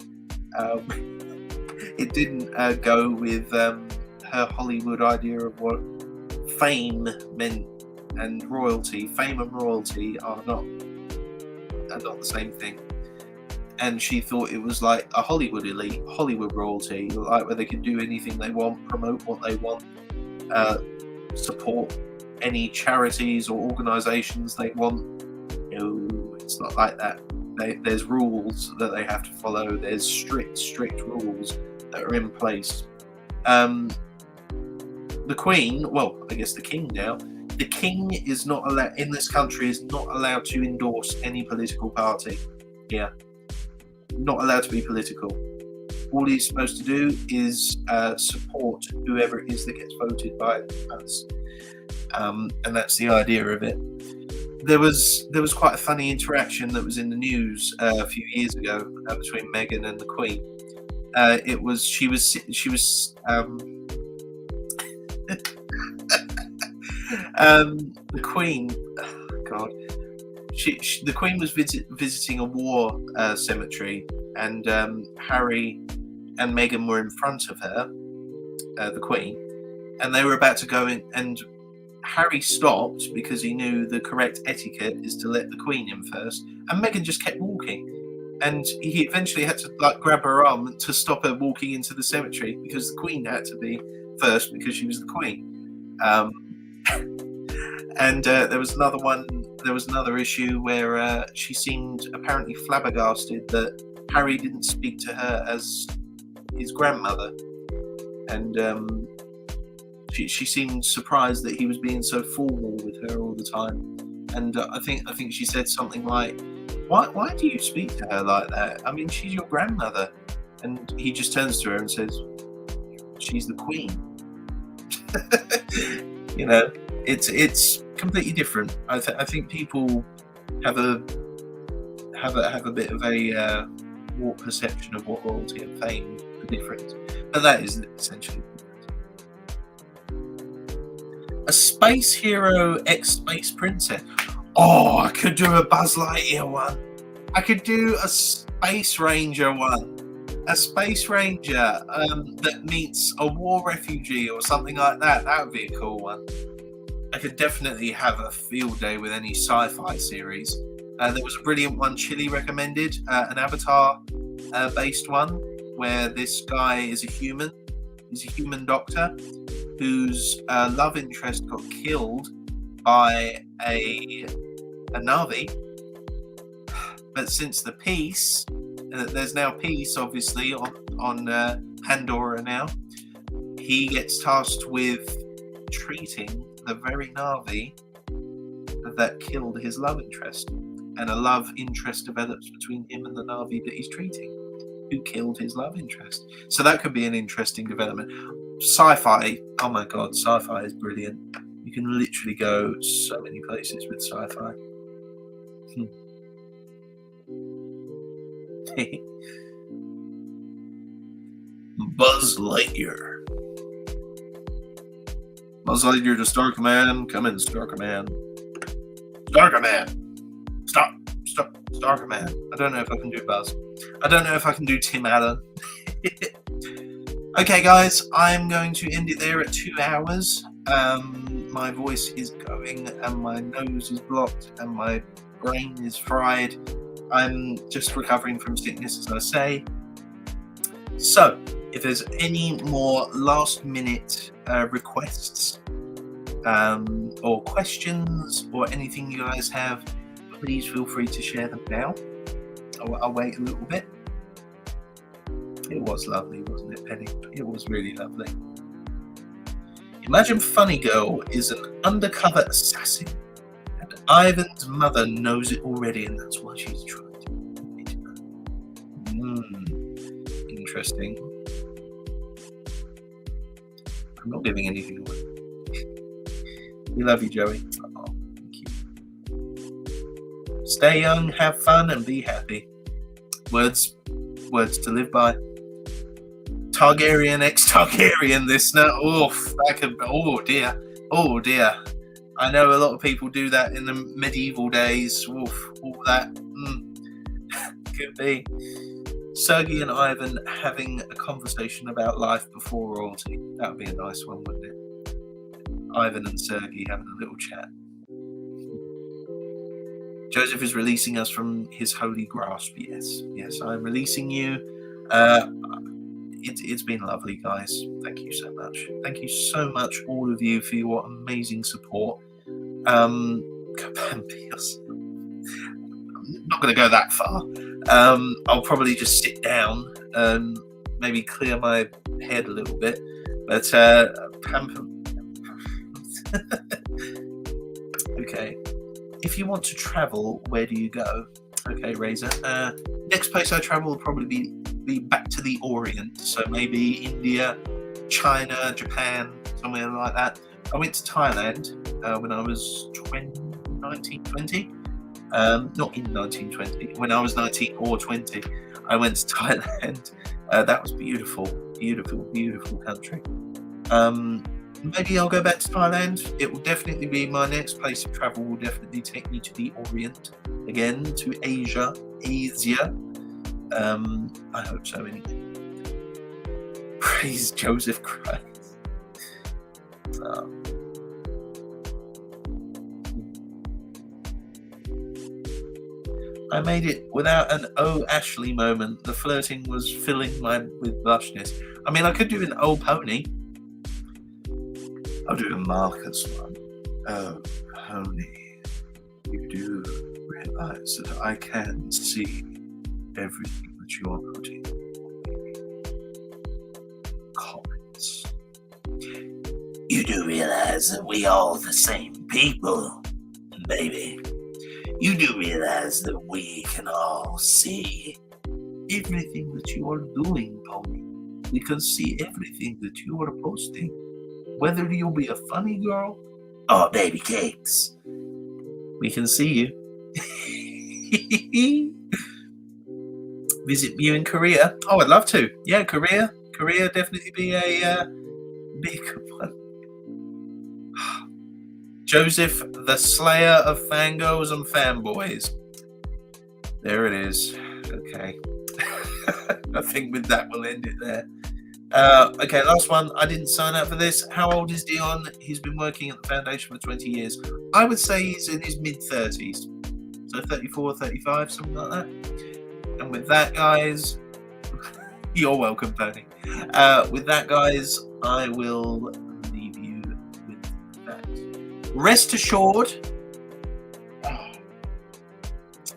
It didn't go with her Hollywood idea of what fame meant and royalty. Fame and royalty are not the same thing. And she thought it was like a Hollywood elite, Hollywood royalty, like where they can do anything they want, promote what they want, support any charities or organisations they want. No, it's not like that. There's rules that they have to follow. There's strict rules that are in place. The Queen, well, I guess the King now. The King is not allowed in this country. Is not allowed to endorse any political party. Yeah. Not allowed to be political. All he's supposed to do is support whoever it is that gets voted by us, and that's the idea of it. There was quite a funny interaction that was in the news a few years ago between Meghan and the Queen. She was the Queen. Oh God. The Queen was visiting a war cemetery, and Harry and Meghan were in front of her, the Queen, and they were about to go in, and Harry stopped because he knew the correct etiquette is to let the Queen in first, and Meghan just kept walking, and he eventually had to grab her arm to stop her walking into the cemetery because the Queen had to be first because she was the Queen. And there was another issue where she seemed apparently flabbergasted that Harry didn't speak to her as his grandmother, and she seemed surprised that he was being so formal with her all the time. And I think she said something like, "Why do you speak to her like that? I mean, she's your grandmother." And he just turns to her and says, "She's the Queen." You know, it's completely different. I think people have a bit of a warped perception of what royalty and fame are different, but that is essentially different. A space hero ex space princess. Oh, I could do a Buzz Lightyear one. I could do a Space Ranger one. A Space Ranger that meets a war refugee or something like that. That would be a cool one. I could definitely have a field day with any sci-fi series. There was a brilliant one Chili recommended, an Avatar based one, where this guy is a human. He's a human doctor whose love interest got killed by a Na'vi. But since the peace, there's now peace, obviously, on Pandora now, he gets tasked with treating the very Na'vi that killed his love interest. And a love interest develops between him and the Na'vi that he's treating, who killed his love interest. So that could be an interesting development. Sci-fi, oh my god, sci-fi is brilliant. You can literally go so many places with sci-fi. Buzz Lightyear. Buzz Lightyear to Star Command. Come in, Star Command. Star Command. Stop. Star Command. I don't know if I can do Buzz. I don't know if I can do Tim Allen. Okay, guys, I'm going to end it there at 2 hours. My voice is going, and my nose is blocked, and my brain is fried. I'm just recovering from sickness, as I say. So, if there's any more last-minute requests or questions or anything you guys have, please feel free to share them now. I'll wait a little bit. It was lovely, wasn't it, Penny? It was really lovely. Imagine Funny Girl is an undercover assassin, and Ivan's mother knows it already, and that's why she's trying to meet her. Interesting. I'm not giving anything away. We love you, Joey. Oh, thank you. Stay young, have fun, and be happy. Words to live by. Targaryen x Targaryen listener. Oof, that could. Oh dear. I know a lot of people do that in the medieval days. Oof, all that. Could be. Sergei and Ivan having a conversation about life before royalty. That would be a nice one, wouldn't it? Ivan and Sergei having a little chat. Joseph is releasing us from his holy grasp. Yes, I'm releasing you. It's been lovely, guys. Thank you so much. Thank you so much, all of you, for your amazing support. I'm not going to go that far. I'll probably just sit down and maybe clear my head a little bit. But okay. If you want to travel, where do you go? Okay, Razor. Next place I travel will probably be back to the Orient. So maybe India, China, Japan, somewhere like that. I went to Thailand when I was 1920. Not in 1920. When I was 19 or 20, I went to Thailand. That was beautiful, beautiful, beautiful country. Maybe I'll go back to Thailand. It will definitely be my next place of travel. Will definitely take me to the Orient again, to Asia. I hope so. Anyway. Praise Joseph Christ. I made it without an "Oh Ashley" moment. The flirting was filling mine with blushness. I mean, I could do an "Oh Pony." I'll do a Marcus one. Oh, Pony, you do realize that I can see everything that you're putting on me. Comments. You do realize that we all the same people, baby. You do realize that we can all see everything that you are doing, Pony. We can see everything that you are posting. Whether you'll be a funny girl or baby cakes. We can see you. Visit you in Korea. Oh, I'd love to. Yeah, Korea. Korea definitely be a big one. Joseph, the Slayer of fangirls and fanboys. There it is. Okay. I think with that we'll end it there. Okay, last one. I didn't sign up for this. How old is Dion? He's been working at the foundation for 20 years. I would say he's in his mid-30s. So 34, 35, something like that. And with that, guys, you're welcome, Tony. With that, guys, I will leave you with that. Rest assured,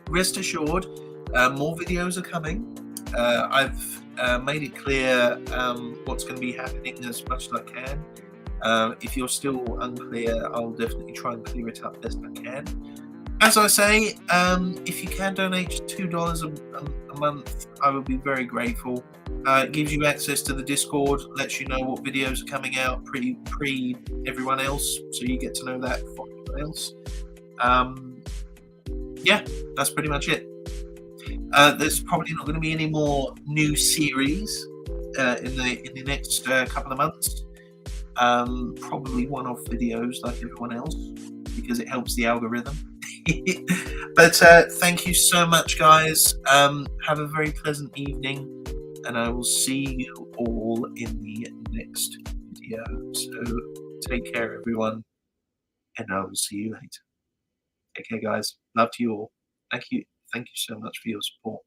more videos are coming. I've made it clear what's going to be happening as much as I can. If you're still unclear, I'll definitely try and clear it up best I can. As I say, if you can donate $2 a month, I will be very grateful. It gives you access to the Discord, lets you know what videos are coming out pre everyone else, so you get to know that before everyone else. Yeah, that's pretty much it. There's probably not going to be any more new series in the next couple of months. Probably one-off videos like everyone else, because it helps the algorithm. But thank you so much, guys. Have a very pleasant evening, and I will see you all in the next video. So take care, everyone, and I will see you later. Take care, guys. Love to you all. Thank you so much for your support.